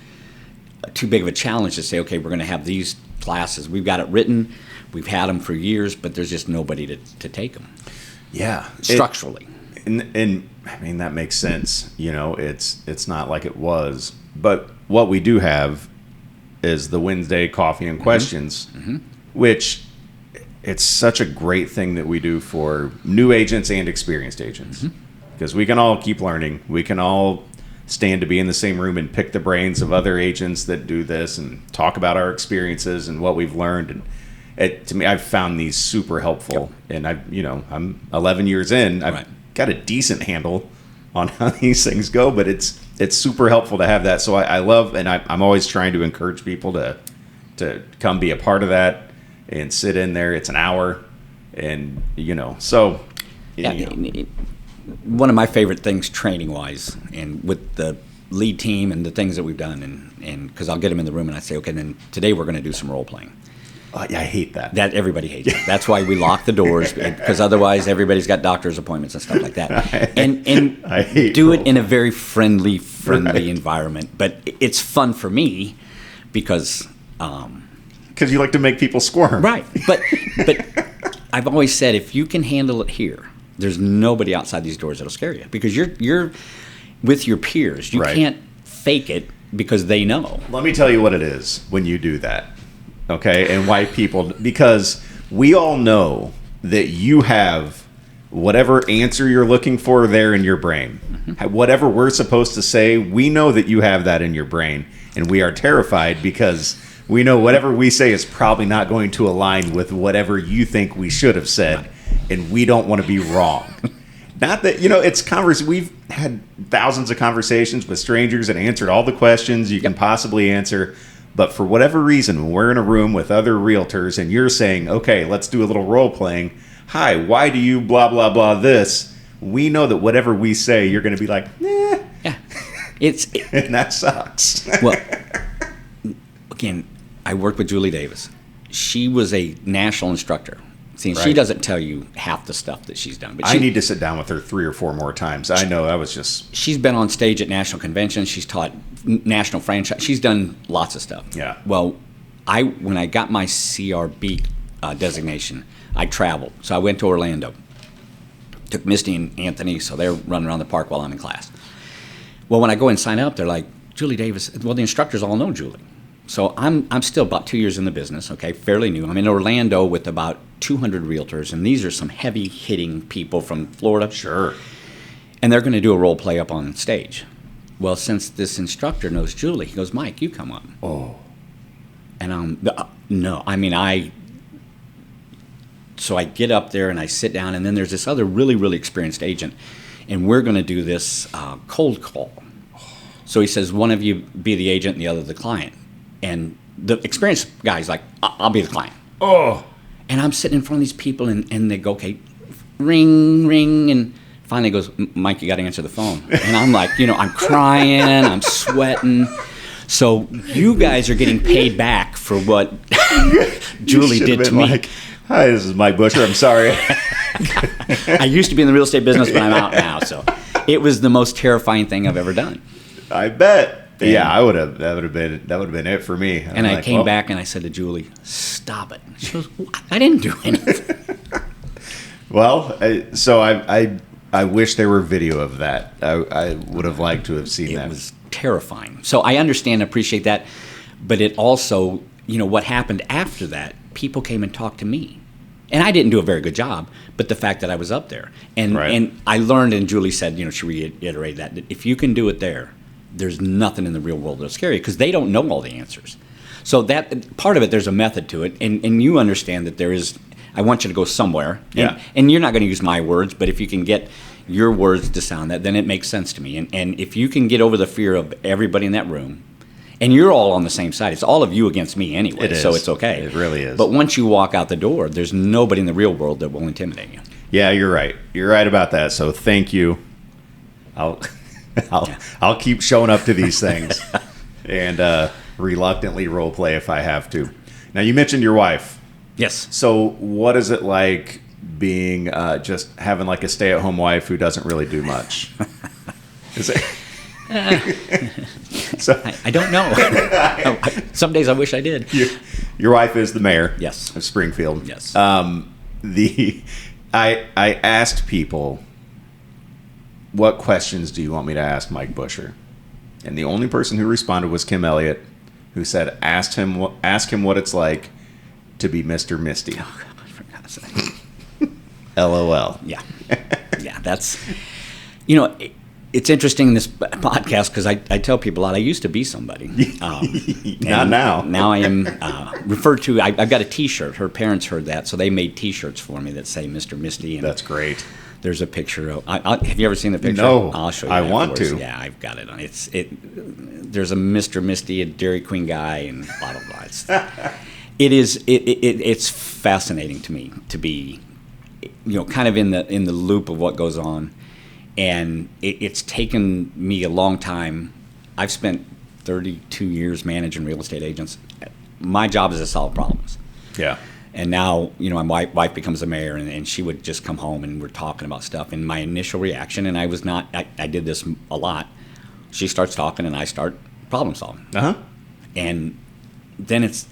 too big of a challenge to say, okay, we're going to have these classes. We've got it written. We've had them for years, but there's just nobody to take them. Yeah. Structurally. And I mean, that makes sense. It's not like it was. But what we do have is the Wednesday coffee and questions, which it's such a great thing that we do for new agents and experienced agents, because we can all keep learning. We can all stand to be in the same room and pick the brains of other agents that do this and talk about our experiences and what we've learned. And to me, I've found these super helpful. And I'm 11 years in. I've got a decent handle on how these things go, but it's super helpful to have that. So I love, and I'm always trying to encourage people to come be a part of that and sit in there. It's an hour, and one of my favorite things training wise, and with the lead team and the things that we've done, and because I'll get them in the room and I say, okay, then today we're going to do some role playing. Yeah, I hate that. That everybody hates it. That's why we lock the doors, because otherwise everybody's got doctor's appointments and stuff like that. And I hate do roles. it in a very friendly environment. But it's fun for me because you like to make people squirm. Right. But I've always said, if you can handle it here, there's nobody outside these doors that'll scare you, because you're with your peers. You can't fake it because they know. Let me tell you what it is when you do that. Okay, and why people, because we all know that you have whatever answer you're looking for there in your brain. Whatever we're supposed to say, we know that you have that in your brain, and we are terrified because we know whatever we say is probably not going to align with whatever you think we should have said, and we don't want to be wrong. Not that, it's we've had thousands of conversations with strangers and answered all the questions you can possibly answer. But for whatever reason, when we're in a room with other realtors and you're saying, okay, let's do a little role playing. Hi, why do you blah, blah, blah this? We know that whatever we say, you're going to be like, eh. Yeah. And that sucks. Well, again, I worked with Julie Davis. She was a national instructor. See, she doesn't tell you half the stuff that she's done. But I need to sit down with her 3 or 4 more times. I know that was just... She's been on stage at national conventions. She's taught national franchise. She's done lots of stuff. Yeah. Well, when I got my CRB designation, I traveled. So I went to Orlando. Took Misty and Anthony, so they're running around the park while I'm in class. Well, when I go and sign up, they're like, Julie Davis. Well, the instructors all know Julie. So I'm still about 2 years in the business, okay, fairly new. I'm in Orlando with about 200 realtors, and these are some heavy-hitting people from Florida. Sure. And they're going to do a role play up on stage. Well, since this instructor knows Julie, he goes, Mike, you come up. Oh. And no, I mean, so I get up there and I sit down, and then there's this other really, really experienced agent, and we're going to do this cold call. So he says, one of you be the agent and the other the client. And the experienced guy's like, I'll be the client. Oh. And I'm sitting in front of these people, and they go, okay, ring, ring. And finally goes, Mike, you got to answer the phone. And I'm like, I'm crying, I'm sweating. So you guys are getting paid back for what Julie did to me. Like, hi, this is Mike Buscher. I'm sorry. I used to be in the real estate business, but I'm out now. So it was the most terrifying thing I've ever done. I bet. Yeah, I would have. That would have been it for me. And I came back and I said to Julie, "Stop it." She goes, "I didn't do anything." Well, I wish there were video of that. I would have liked to have seen that. It was terrifying. So I understand and appreciate that, but it also, what happened after that, people came and talked to me. And I didn't do a very good job, but the fact that I was up there. And I learned, and Julie said, she reiterated that if you can do it there's nothing in the real world that'll scare you, because they don't know all the answers. So that part of it, there's a method to it, and you understand that there is. I want you to go somewhere, and you're not going to use my words, but if you can get your words to sound that, then it makes sense to me. And if you can get over the fear of everybody in that room, and you're all on the same side, it's all of you against me anyway, so it's okay. It really is. But once you walk out the door, there's nobody in the real world that will intimidate you. Yeah, you're right. You're right about that. So thank you. I'll keep showing up to these things and reluctantly role play if I have to. Now, you mentioned your wife. Yes. So what is it like being just having like a stay-at-home wife who doesn't really do much? Is it? I don't know. Some days I wish I did. Your wife is the mayor. Yes. Of Springfield. Yes. I asked people, what questions do you want me to ask Mike Buscher? And the only person who responded was Kim Elliott, who said, ask him what it's like to be Mr. Misty. Oh, God, I forgot So, LOL. yeah. Yeah, that's, it's interesting in this podcast because I tell people a lot. I used to be somebody. Not now. Now I am referred to. I've got a T-shirt. Her parents heard that, so they made T-shirts for me that say Mr. Misty. And that's great. there's a picture of. Have you ever seen the picture? No. I'll show you. I want afterwards. to. Yeah, I've got it on. There's a Mr. Misty, a Dairy Queen guy, and blah blah blah. It's fascinating to me to be, kind of in the loop of what goes on. And it's taken me a long time. I've spent 32 years managing real estate agents. My job is to solve problems. Yeah. And now, my wife becomes a mayor, and she would just come home, and we're talking about stuff. And my initial reaction, and I did this a lot, she starts talking, and I start problem solving. Uh-huh. And then it's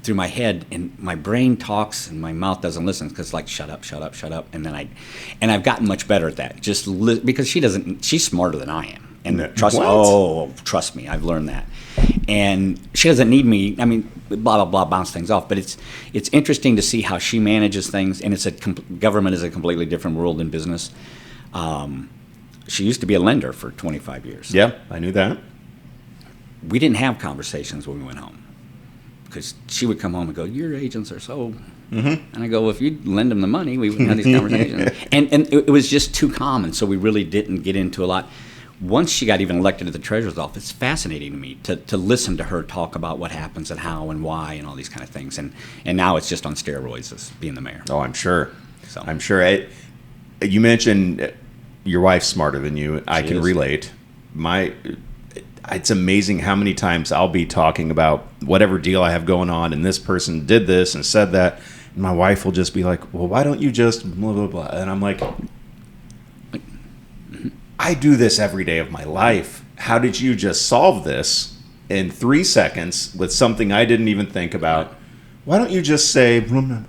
through my head, and my brain talks and my mouth doesn't listen because it's like shut up, and then I've gotten much better at that. Because she's smarter than I am, and trust me, I've learned that. And she doesn't need me. I mean, blah blah blah, bounce things off. But it's interesting to see how she manages things, and government is a completely different world than business. She used to be a lender for 25 years. Yeah, I knew that. We didn't have conversations when we went home. Because she would come home and go, your agents are so... Mm-hmm. And I go, well, if you'd lend them the money, we wouldn't have these conversations. and it was just too common, so we really didn't get into a lot. Once she got even elected to the treasurer's office, it's fascinating to me to listen to her talk about what happens and how and why and all these kind of things. And now it's just on steroids as being the mayor. Oh, I'm sure. So I'm sure. You mentioned your wife's smarter than you. I can relate. It's amazing how many times I'll be talking about whatever deal I have going on, and this person did this and said that, and my wife will just be like, well, why don't you just blah, blah, blah. And I'm like, I do this every day of my life. How did you just solve this in 3 seconds with something I didn't even think about? Why don't you just say, and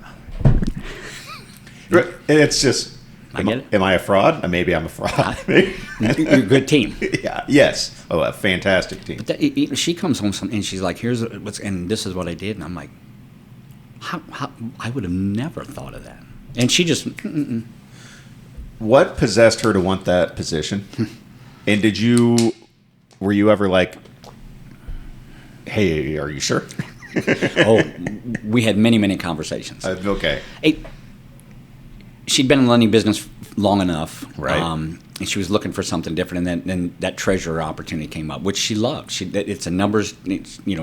it's just... Am I a fraud? Maybe I'm a fraud. You're a good team. Yeah. Yes. Oh, a fantastic team. But she comes home and she's like, and this is what I did. And I'm like, how I would have never thought of that. And she just... What possessed her to want that position? And were you ever like, hey, are you sure? We had many, many conversations. Okay. She'd been in the lending business long enough, right? And she was looking for something different, and then that treasurer opportunity came up, which she loved. It's a numbers,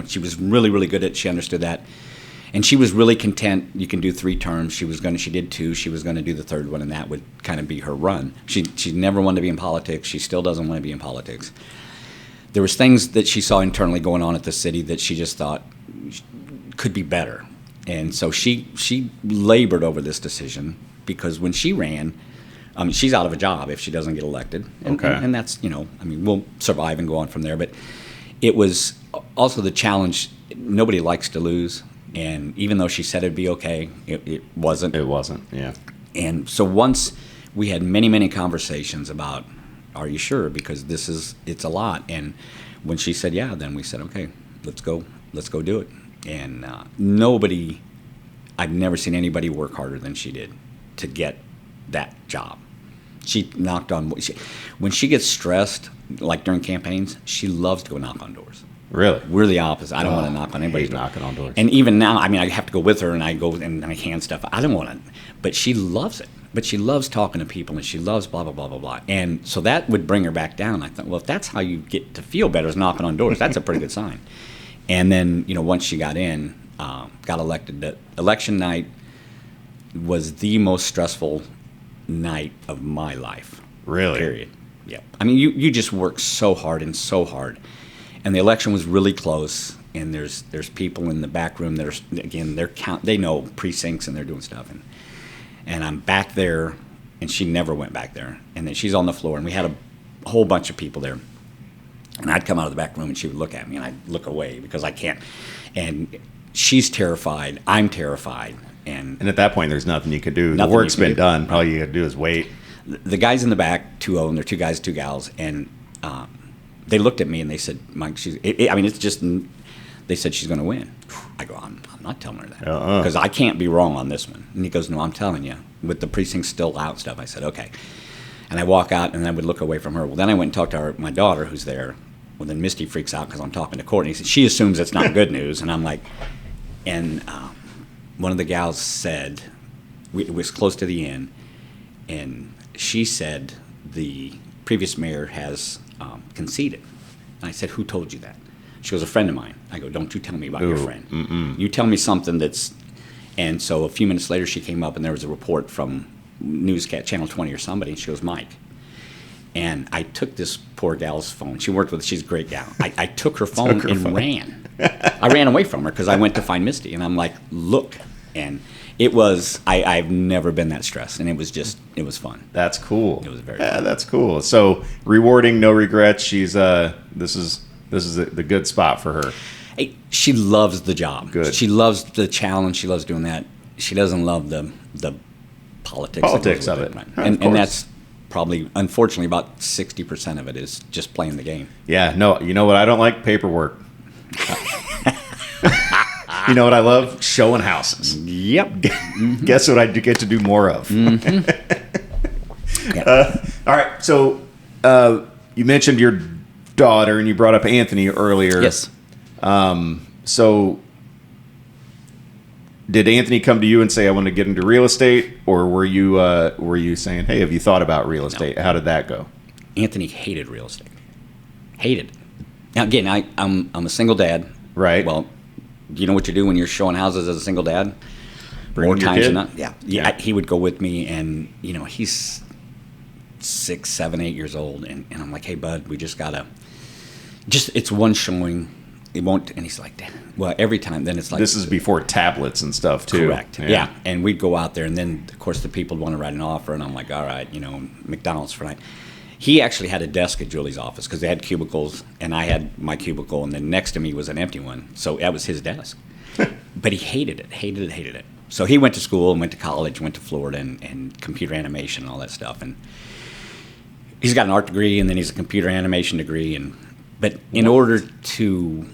she was really, really good at it. She understood that, and she was really content. You can do 3 terms. She did 2. She was going to do the 3rd one, and that would kind of be her run. She never wanted to be in politics. She still doesn't want to be in politics. There was things that she saw internally going on at the city that she just thought could be better, and so she labored over this decision. Because when she ran, she's out of a job if she doesn't get elected. And that's, we'll survive and go on from there. But it was also the challenge. Nobody likes to lose. And even though she said it'd be okay, it wasn't. It wasn't, yeah. And so once we had many, many conversations about, are you sure? Because it's a lot. And when she said, yeah, then we said, okay, let's go do it. And I've never seen anybody work harder than she did to get that job. She knocked on... When she gets stressed, like during campaigns, she loves to go knock on doors. Really? We're the opposite. I don't want to knock on anybody's door. Knocking on doors. And even now, I have to go with her, and I go and I hand stuff. I don't want to... But she loves it. But she loves talking to people, and she loves blah, blah, blah, blah, blah. And so that would bring her back down. I thought, well, if that's how you get to feel better is knocking on doors, that's a pretty good sign. And then, once she got in, got elected, the election night was the most stressful night of my life. Really? Period. Yeah. You just work so hard. And the election was really close, and there's people in the back room that are, again, they know precincts and they're doing stuff. And I'm back there, and she never went back there. And then she's on the floor, and we had a whole bunch of people there. And I'd come out of the back room, and she would look at me, and I'd look away because I can't. And she's terrified. I'm terrified. And at that point, there's nothing you can do. The work's been done. All you got to do is wait. The guys in the back, 2 of them, they're 2 guys, 2 gals, and they looked at me and they said, Mike, it's just, they said she's going to win. I go, I'm not telling her that because I can't be wrong on this one. And he goes, no, I'm telling you, with the precincts still out and stuff. I said, okay. And I walk out, and I would look away from her. Well, then I went and talked to my daughter, who's there. Well, then Misty freaks out because I'm talking to Courtney. She assumes it's not good news, and I'm like, and one of the gals said, it was close to the end, and she said the previous mayor has conceded. And I said, who told you that? She goes, a friend of mine. I go, don't you tell me about your friend. You tell me something that's, and so a few minutes later she came up and there was a report from Newscat, Channel 20 or somebody, and she goes, Mike. And I took this poor gal's phone. She worked with, she's a great gal. I took her phone ran. I ran away from her because I went to find Misty. And I'm like, look. And it was, I've never been that stressed. And it was fun. That's cool. It was very fun. That's cool. So rewarding, no regrets. She's, this is the good spot for her. Hey, she loves the job. Good. She loves the challenge. She loves doing that. She doesn't love the politics of it. Right. And that's probably, unfortunately, about 60% of it is just playing the game. Yeah, no, you know what I don't like? Paperwork. You know what I love? Showing houses. Yep. Guess what I get to do more of? All right, so you mentioned your daughter, and you brought up Anthony earlier. Yes. So did Anthony come to you and say, I want to get into real estate? Or were you saying, hey, have you thought about real estate? No. How did that go? Anthony hated real estate. Hated it. Now, again, I'm a single dad. Right. Well, you know what you do when you're showing houses as a single dad? More times than not. Yeah. He would go with me, and, he's 6, 7, 8 years old. And I'm like, hey, bud, we just got to, it's one showing. It won't, and he's like, well, every time, then it's like. This is before tablets and stuff, too. Correct. Yeah. And we'd go out there, and then, of course, the people would want to write an offer, and I'm like, all right, McDonald's for night. He actually had a desk at Julie's office because they had cubicles, and I had my cubicle, and then next to me was an empty one. So that was his desk. But he hated it. So he went to school and went to college, went to Florida, and computer animation and all that stuff. And he's got an art degree, and then he's a computer animation degree. But in order to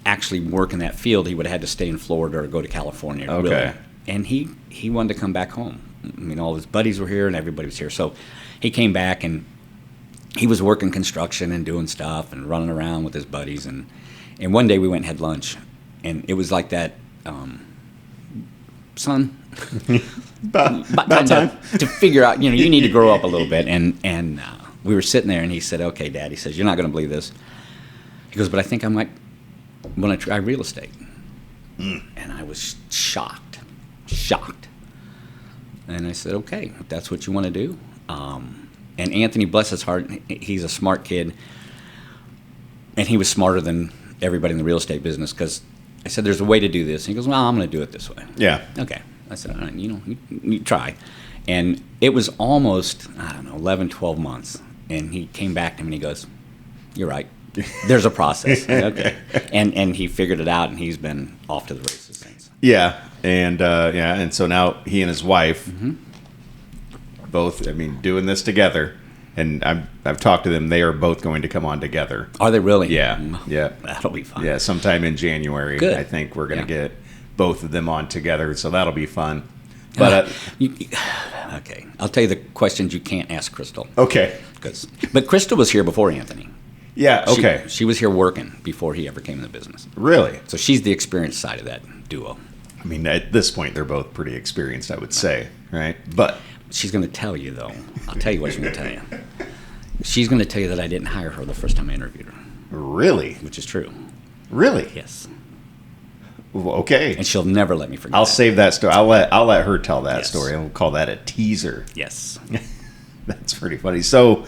actually work in that field, he would have had to stay in Florida or go to California. Okay. Really. And he wanted to come back home. I mean, all his buddies were here, and everybody was here. So he came back, and he was working construction and doing stuff and running around with his buddies. And one day we went and had lunch, and it was like that, son, about time to figure out, you need to grow up a little bit. And we were sitting there, and he said, okay, Dad, he says, you're not going to believe this. He goes, but I think I might want to try real estate. And I was shocked. And I said, okay, if that's what you want to do. And Anthony, bless his heart, he's a smart kid. And he was smarter than everybody in the real estate business because I said, there's a way to do this. And he goes, well, I'm going to do it this way. Yeah. Okay. I said, all right, you try. And it was almost, 11, 12 months. And he came back to me and he goes, you're right. There's a process. Okay. And he figured it out, and he's been off to the races since. Yeah. And so now he and his wife both, doing this together. And I've talked to them. They are both going to come on together. Are they really? Yeah. Yeah. That'll be fun. Yeah, sometime in January. Good. I think we're going to get both of them on together, so that'll be fun. But okay, I'll tell you the questions you can't ask Crystal. Okay. But Crystal was here before Anthony. Yeah, okay. She was here working before he ever came in the business. Really? So she's the experienced side of that duo. At this point, they're both pretty experienced, I would say, right? But she's going to tell you, though. I'll tell you what she's going to tell you. She's going to tell you that I didn't hire her the first time I interviewed her. Really? Which is true. Really? Yes. Well, okay. And she'll never let me forget. I'll save that story. I'll let her tell that story. I'll call that a teaser. Yes. That's pretty funny. So,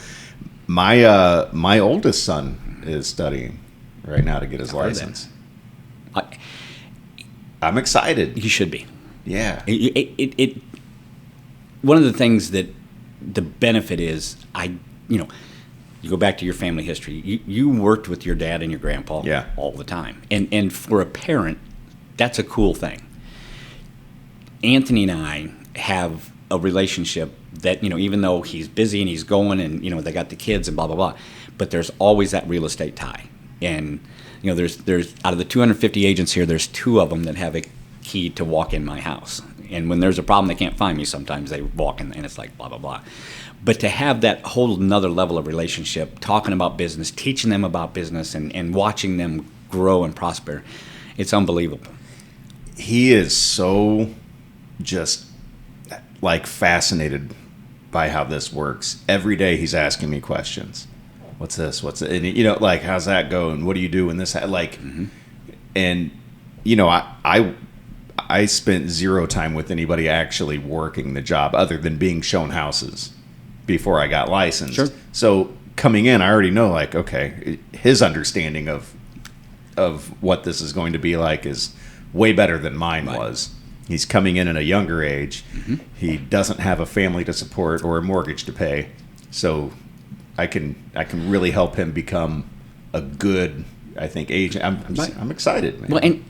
my oldest son is studying right now to get his license. I'm excited. You should be. Yeah. It one of the things that the benefit is, you go back to your family history. You worked with your dad and your grandpa all the time. And for a parent, that's a cool thing. Anthony and I have a relationship that, even though he's busy and he's going and, they got the kids and blah, blah, blah, but there's always that real estate tie. And, There's out of the 250 agents here, there's 2 of them that have a key to walk in my house. And when there's a problem, they can't find me. Sometimes they walk in and it's like blah, blah, blah. But to have that whole another level of relationship, talking about business, teaching them about business, and watching them grow and prosper, it's unbelievable. He is so just like fascinated by how this works. Every day he's asking me questions. What's this? What's it? And like, how's that go? And what do you do when this? Like, and I spent 0 time with anybody actually working the job other than being shown houses before I got licensed. Sure. So coming in, I already know, like, okay, his understanding of what this is going to be like is way better than mine was. He's coming in at a younger age. He doesn't have a family to support or a mortgage to pay. So I can really help him become a good, I think, agent. I'm excited, man. Well, and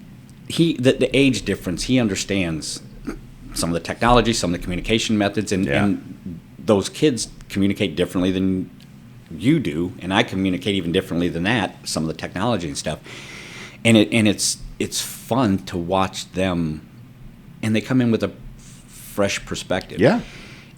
the age difference, he understands some of the technology, some of the communication methods, and those kids communicate differently than you do, and I communicate even differently than that, some of the technology and stuff. And it's fun to watch them, and they come in with a fresh perspective. Yeah.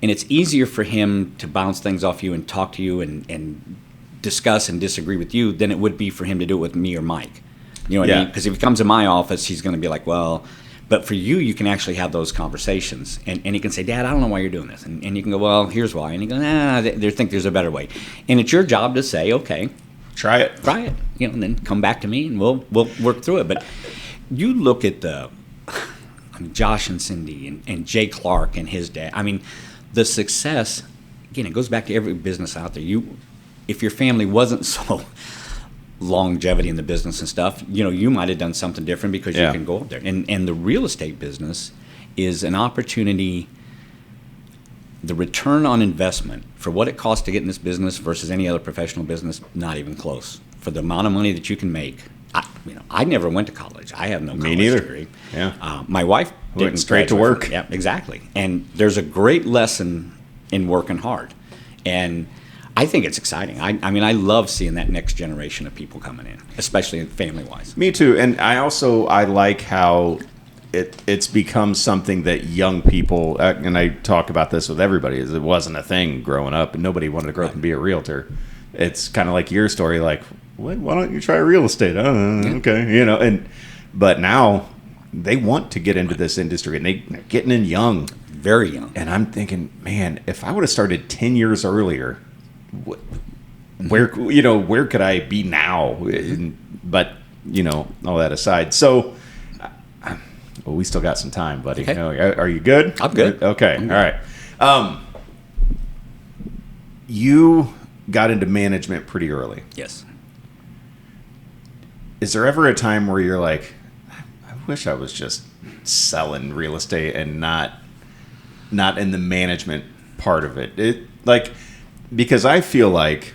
And it's easier for him to bounce things off you and talk to you and discuss and disagree with you than it would be for him to do it with me or Mike. You know what I mean? Because if he comes in my office, he's going to be like, well, but for you can actually have those conversations. And he can say, Dad, I don't know why you're doing this. And you can go, well, here's why. And you go, they think there's a better way. And it's your job to say, okay, try it. And then come back to me and we'll work through it. But you look at Josh and Cindy and Jay Clark and his dad. I mean, the success, again, it goes back to every business out there. If your family wasn't so longevity in the business and stuff, you might have done something different because you can go up there. And the real estate business is an opportunity. The return on investment for what it costs to get in this business versus any other professional business, not even close. For the amount of money that you can make. I never went to college. I have no college degree. Yeah. My wife went straight to work. Yeah, exactly. And there's a great lesson in working hard. And I think it's exciting. I love seeing that next generation of people coming in, especially family-wise. Me too. And I like how it's become something that young people, and I talk about this with everybody, is it wasn't a thing growing up, and nobody wanted to grow up and be a realtor. It's kind of like your story, like, why don't you try real estate? Okay, but now they want to get into this industry, and they're getting in young. Very young. And I'm thinking, man, if I would have started 10 years earlier, where could I be now? But all that aside, so we still got some time, buddy. Okay. Are you good? I'm good. Okay. All right. You got into management pretty early. Yes. Is there ever a time where you're like, I wish I was just selling real estate and not in the management part of it? Because I feel like,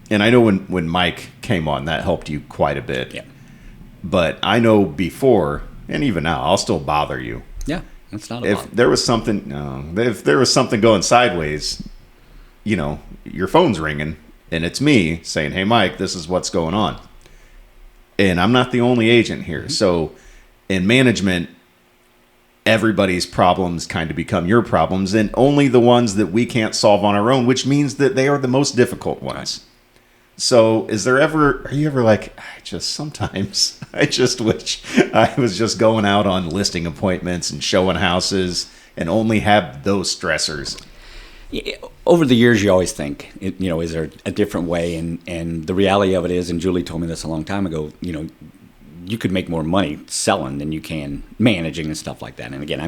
and I know when Mike came on, that helped you quite a bit. Yeah. But I know before, and even now, I'll still bother you. Yeah, that's not a bother. If there was something going sideways, your phone's ringing, and it's me saying, hey, Mike, this is what's going on. And I'm not the only agent here. So in management, everybody's problems kind of become your problems, and only the ones that we can't solve on our own, which means that they are the most difficult ones. So are you ever like, I just wish I was just going out on listing appointments and showing houses and only have those stressors? Over the years, you always think, is there a different way? And the reality of it is, and Julie told me this a long time ago, you could make more money selling than you can managing and stuff like that. And again,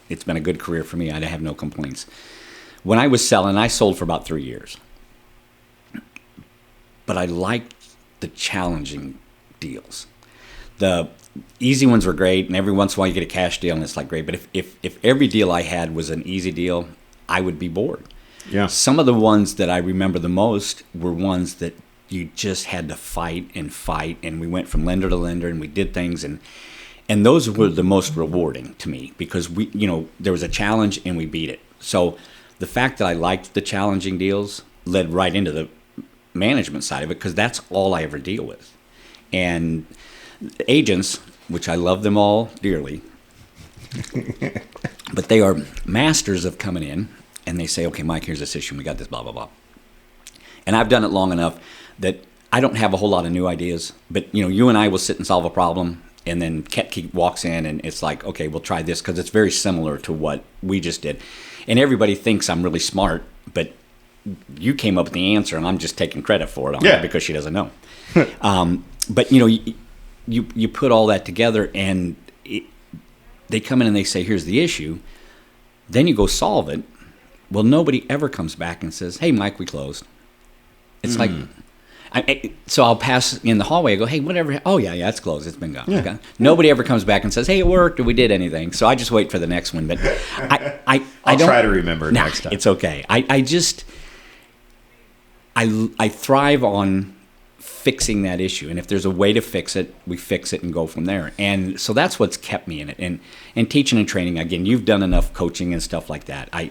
it's been a good career for me. I have no complaints. When I was selling, I sold for about 3 years. But I liked the challenging deals. The easy ones were great, and every once in a while you get a cash deal, and it's like great. But if every deal I had was an easy deal, I would be bored. Yeah. Some of the ones that I remember the most were ones that you just had to fight, and we went from lender to lender, and we did things, and those were the most rewarding to me because there was a challenge and we beat it. So the fact that I liked the challenging deals led right into the management side of it because that's all I ever deal with. And agents, which I love them all dearly, but they are masters of coming in and they say, okay, Mike, here's this issue. We got this, blah, blah, blah. And I've done it long enough that I don't have a whole lot of new ideas. But, you and I will sit and solve a problem. And then Ketke walks in and it's like, okay, we'll try this because it's very similar to what we just did. And everybody thinks I'm really smart, but you came up with the answer and I'm just taking credit for it on it because she doesn't know. But, you put all that together and they come in and they say, here's the issue. Then you go solve it. Well, nobody ever comes back and says, hey, Mike, we closed. It's like, so I'll pass in the hallway. I go, hey, whatever. Oh, yeah, it's closed. It's been gone. Yeah. Okay. Nobody ever comes back and says, hey, it worked or we did anything. So I just wait for the next one. But I'll try to remember next time. It's okay. I thrive on fixing that issue. And if there's a way to fix it, we fix it and go from there. And so that's what's kept me in it. And teaching and training, again, you've done enough coaching and stuff like that. I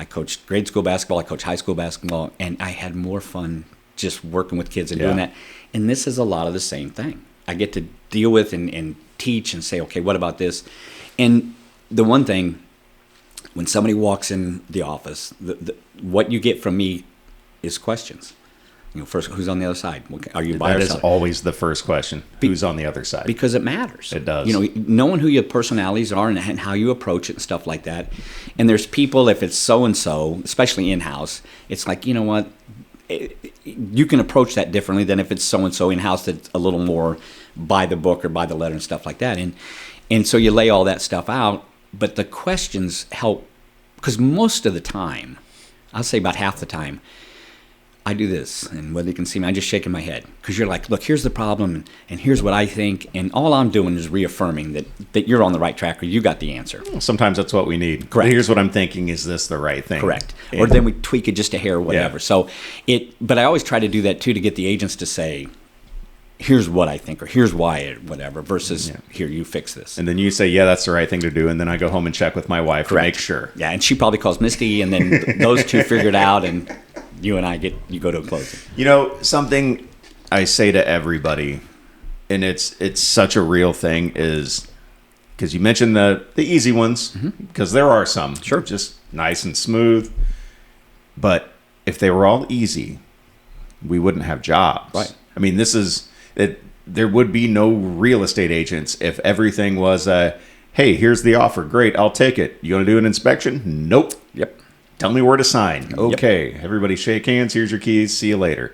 coached grade school basketball, I coached high school basketball, and I had more fun just working with kids and doing that. And this is a lot of the same thing. I get to deal with and teach and say, okay, what about this? And the one thing, when somebody walks in the office, what you get from me is questions. First, who's on the other side? Are you by yourself? That is always the first question. Who's on the other side? Because it matters. It does. Knowing who your personalities are and how you approach it and stuff like that. And there's people, if it's so-and-so, especially in-house, it's like, you know what? You can approach that differently than if it's so-and-so in-house that's a little more by the book or by the letter and stuff like that. And so you lay all that stuff out, but the questions help. Because most of the time, I'll say about half the time, I do this, and whether you can see me, I'm just shaking my head. Because you're like, look, here's the problem, and here's what I think, and all I'm doing is reaffirming that you're on the right track or you got the answer. Sometimes that's what we need. Correct. Here's what I'm thinking. Is this the right thing? Correct. Or then we tweak it just a hair or whatever. Yeah. So but I always try to do that, too, to get the agents to say, here's what I think, or here's why, or whatever, versus here, you fix this. And then you say, yeah, that's the right thing to do, and then I go home and check with my wife to make sure. Yeah, and she probably calls Misty, and then those two figure it out, and you and I you go to a closing. Something I say to everybody, and it's such a real thing, is because you mentioned the easy ones, because there are some. Sure. Just nice and smooth. But if they were all easy, we wouldn't have jobs. Right. I mean, there would be no real estate agents if everything was, hey, here's the offer. Great, I'll take it. You going to do an inspection? Nope. Yep. Tell me where to sign. Okay, everybody shake hands. Here's your keys. See you later.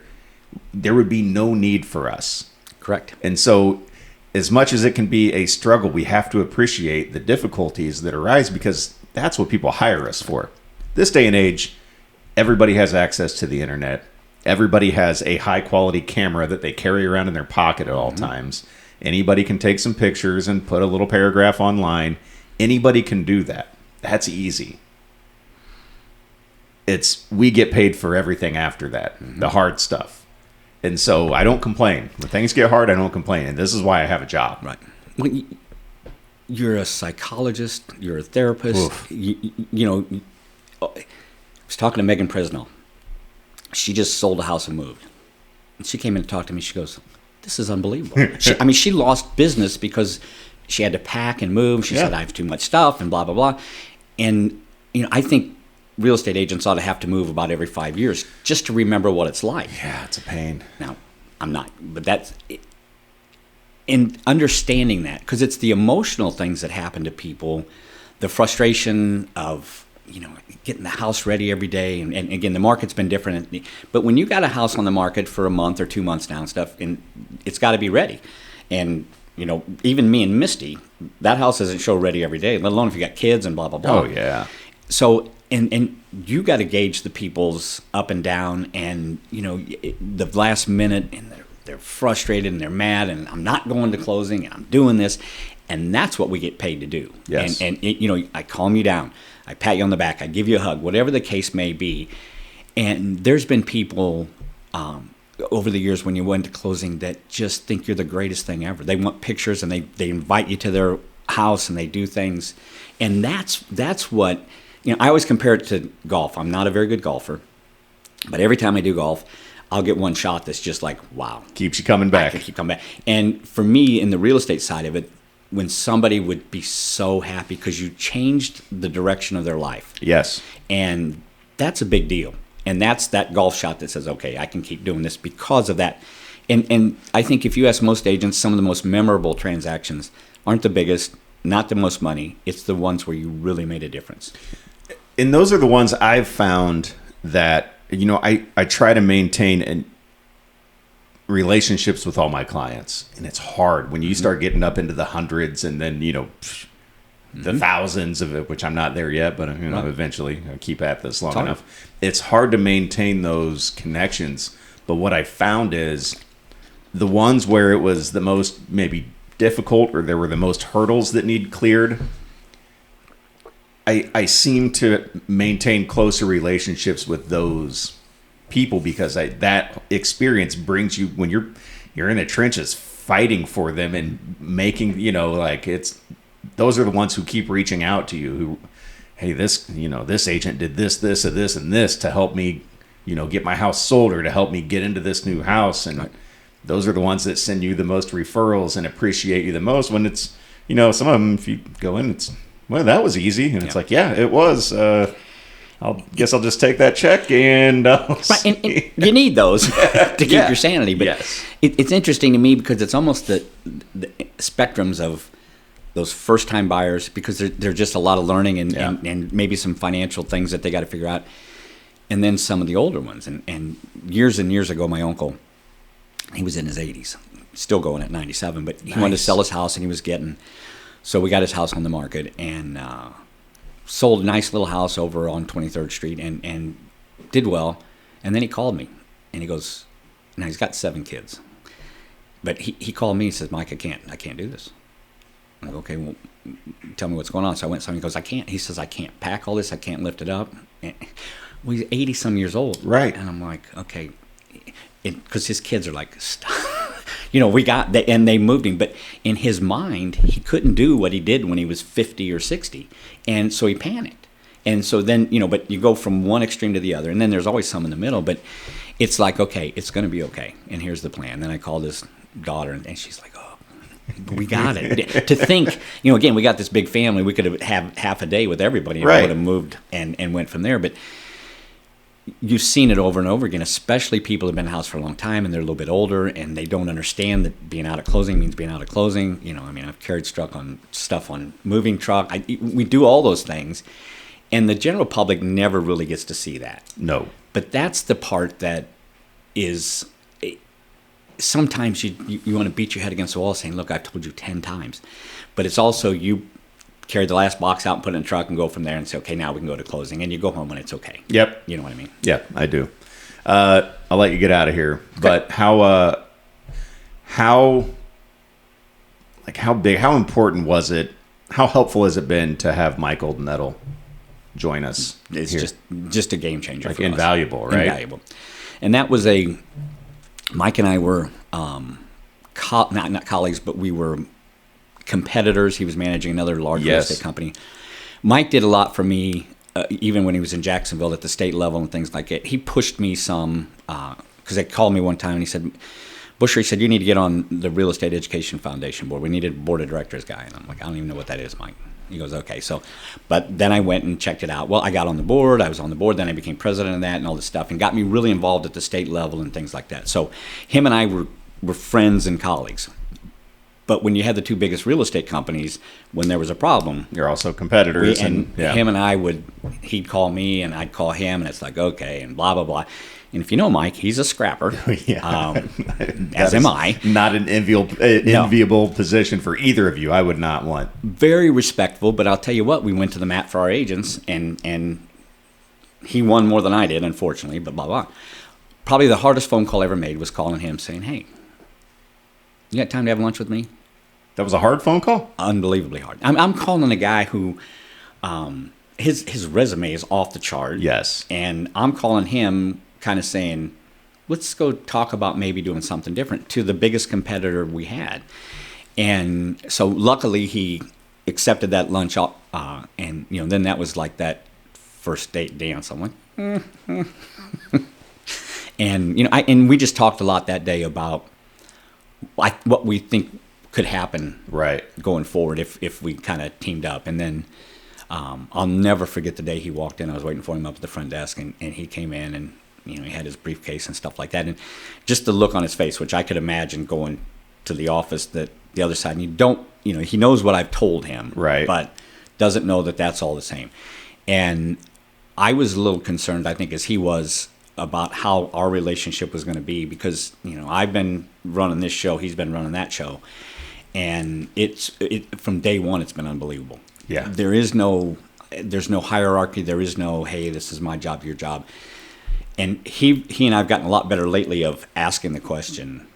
There would be no need for us. Correct. And so as much as it can be a struggle, we have to appreciate the difficulties that arise because that's what people hire us for. This day and age, everybody has access to the internet. Everybody has a high-quality camera that they carry around in their pocket at all times. Anybody can take some pictures and put a little paragraph online. Anybody can do that. That's easy. We get paid for everything after that, the hard stuff. And so I don't complain. When things get hard, I don't complain. And this is why I have a job. Right. Well, you're a psychologist. You're a therapist. I was talking to Megan Presnell. She just sold a house and moved. And she came in to talk to me. She goes, this is unbelievable. She lost business because she had to pack and move. She said, I have too much stuff and blah, blah, blah. And, I think real estate agents ought to have to move about every 5 years just to remember what it's like. Yeah, it's a pain. Now, I'm not, but that's in understanding that, because it's the emotional things that happen to people, the frustration of, getting the house ready every day. And again, the market's been different. But when you got a house on the market for a month or 2 months now and stuff, and it's got to be ready. And, even me and Misty, that house isn't show ready every day, let alone if you got kids and blah, blah, blah. Oh, yeah. So, and you got to gauge the people's up and down and, the last minute, and they're frustrated and they're mad and I'm not going to closing and I'm doing this. And that's what we get paid to do. Yes. And I calm you down. I pat you on the back. I give you a hug, whatever the case may be. And there's been people over the years when you went to closing that just think you're the greatest thing ever. They want pictures and they invite you to their house and they do things. And that's what, I always compare it to golf. I'm not a very good golfer. But every time I do golf, I'll get one shot that's just like, wow. Keeps you coming I back. can keep coming back. And for me, in the real estate side of it, when somebody would be so happy because you changed the direction of their life. Yes. And that's a big deal. And that's that golf shot that says, okay, I can keep doing this because of that. And I think if you ask most agents, some of the most memorable transactions aren't the biggest, not the most money. It's the ones where you really made a difference. And those are the ones I've found that, I try to maintain relationships with all my clients. And it's hard when you start getting up into the hundreds and then, the thousands of it, which I'm not there yet, but eventually I'll keep at this long enough. It's hard to maintain those connections. But what I found is the ones where it was the most maybe difficult or there were the most hurdles that need cleared, I seem to maintain closer relationships with those people because that experience brings you when you're in the trenches fighting for them and making, those are the ones who keep reaching out to you who, hey, this agent did this, and this to help me, get my house sold or to help me get into this new house. And those are the ones that send you the most referrals and appreciate you the most when it's, some of them, if you go in, it's, well, that was easy. And it's like, yeah, it was. I'll just take that check and and you need those to keep your sanity. But it's interesting to me because it's almost the spectrums of those first-time buyers because there's just a lot of learning and maybe some financial things that they got to figure out. And then some of the older ones. And years ago, my uncle, he was in his 80s, still going at 97, but he wanted to sell his house and he was getting... So we got his house on the market and sold a nice little house over on 23rd Street and did well. And then he called me and he goes, now he's got 7 kids. But he called me and says, Mike, I can't do this. I go, okay, well, tell me what's going on. So I went, he goes, I can't. He says, I can't pack all this. I can't lift it up. And, well, he's 80-some years old. Right. And I'm like, okay. Because his kids are like, stop. We got that, and they moved him. But in his mind, he couldn't do what he did when he was 50 or 60. And so he panicked. And so then, but you go from one extreme to the other. And then there's always some in the middle. But it's like, okay, it's going to be okay. And here's the plan. Then I called his daughter, and she's like, oh. We got it. To think, again, we got this big family. We could have half a day with everybody and would have moved and went from there. But you've seen it over and over again, especially people who've been in the house for a long time and they're a little bit older and they don't understand that being out of closing means being out of closing. I've carried stuff on moving truck. We do all those things. And the general public never really gets to see that. No. But that's the part that is... Sometimes you want to beat your head against the wall saying, look, I've told you 10 times. But it's also you carry the last box out and put it in a truck and go from there and say, okay, now we can go to closing. And you go home when it's okay. Yep. You know what I mean? Yeah, I do. I'll let you get out of here. Okay. But how big, how important was it? How helpful has it been to have Mike Oldenettle join us? It's here? just a game changer. Like for invaluable, us. Right? Invaluable. And that was Mike and I were not colleagues, but we were competitors. He was managing another large real estate company. Mike did a lot for me, even when he was in Jacksonville at the state level and things like that. He pushed me some, because they called me one time and he said, Buscher, he said, you need to get on the Real Estate Education Foundation board. We needed a board of directors guy. And I'm like, I don't even know what that is, Mike. He goes, okay. But then I went and checked it out. Well, I got on the board. I was on the board. Then I became president of that and all this stuff and got me really involved at the state level and things like that. So him and I were friends and colleagues. But when you had the 2 biggest real estate companies, when there was a problem... You're also competitors. Him and I he'd call me and I'd call him and it's like, okay, and blah, blah, blah. And if you know Mike, he's a scrapper, as am I. Not an enviable position for either of you. I would not want. Very respectful, but I'll tell you what, we went to the mat for our agents, and he won more than I did, unfortunately, but blah, blah. Probably the hardest phone call I ever made was calling him saying, hey, you got time to have lunch with me? That was a hard phone call? Unbelievably hard. I'm calling a guy who... his resume is off the chart. Yes. And I'm calling him kind of saying, let's go talk about maybe doing something different to the biggest competitor we had. And so luckily he accepted that lunch, and then that was like that first date dance. I'm like, And and we just talked a lot that day about what we think could happen right going forward if we kind of teamed up. And then I'll never forget the day he walked in. I was waiting for him up at the front desk, and he came in, and he had his briefcase and stuff like that, and just the look on his face, which I could imagine going to the office, that the other side, and he knows what I've told him, right, but doesn't know that that's all the same. And I was a little concerned, I think, as he was, about how our relationship was going to be, because I've been running this show, he's been running that show, and from day one it's been unbelievable. Yeah, there's no hierarchy. There is no, hey, this is my job, your job. And he and I've gotten a lot better lately of asking the question,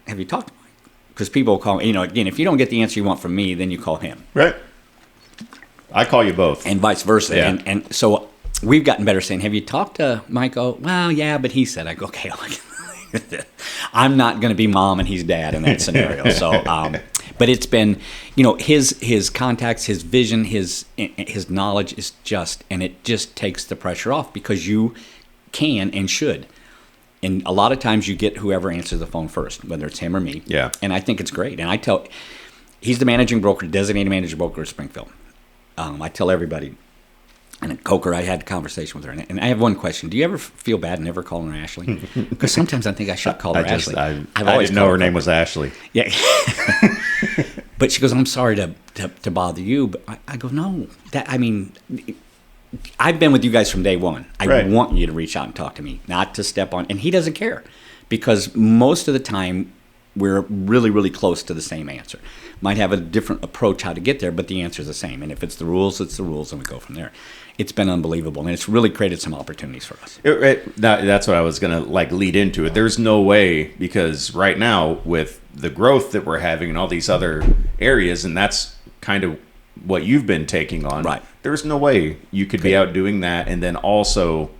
have you talked to Mike? Because people call me, again, if you don't get the answer you want from me, then you call him. Right. I call you both. And vice versa. Yeah. And so we've gotten better saying, have you talked to Mike? Oh, well, yeah, but he said. I go, okay, I'm not going to be mom and he's dad in that scenario. So, but it's been, his contacts, his vision, his knowledge is and it just takes the pressure off, because you can and should. And a lot of times you get whoever answers the phone first, whether it's him or me. Yeah. And I think it's great. And he's the designated manager broker at Springfield. I tell everybody, and at Coker, I had a conversation with her, and I have one question. Do you ever feel bad never calling her Ashley? Because sometimes I think I should call her Ashley. I didn't know her name was Ashley. Yeah. But she goes, I'm sorry to bother you. But I go, no. I've been with you guys from day one. I want you to reach out and talk to me, not to step on. And he doesn't care, because most of the time we're really, really close to the same answer. Might have a different approach how to get there, but the answer is the same. And if it's the rules, it's the rules, and we go from there. It's been unbelievable, and it's really created some opportunities for us. That's what I was going to lead into it. There's no way, because right now with the growth that we're having in all these other areas, and that's kind of what you've been taking on. Right. There's no way you could be out doing that, and then also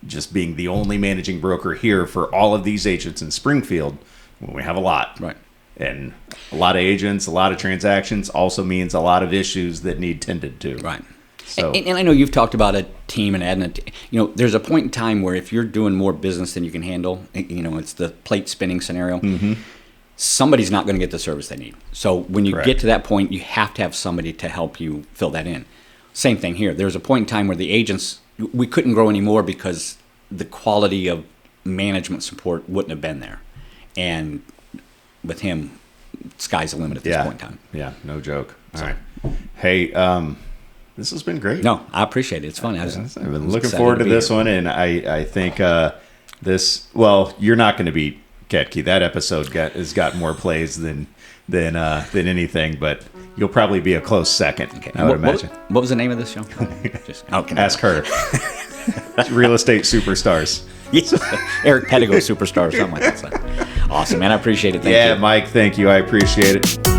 just being the only managing broker here for all of these agents in Springfield when we have a lot. Right. And a lot of agents, a lot of transactions also means a lot of issues that need tended to. Right. So, and I know you've talked about a team and adding there's a point in time where if you're doing more business than you can handle, it's the plate spinning scenario. Mm-hmm. Somebody's not going to get the service they need. So when you get to that point, you have to have somebody to help you fill that in. Same thing here. There's a point in time where the agents, we couldn't grow anymore because the quality of management support wouldn't have been there. And with him, sky's the limit at this point in time. Yeah, no joke. All right. Hey, this has been great. No, I appreciate it. It's fun. I've been looking forward to this one, and I think you're not going to beat Ketke. That episode has got more plays than anything, but you'll probably be a close second. Okay. I would imagine. What was the name of this show? Ask her. Real estate superstars. Yes. Eric Pettigo superstar or something like that. Awesome, man. I appreciate it. Thank you. Mike, thank you. I appreciate it.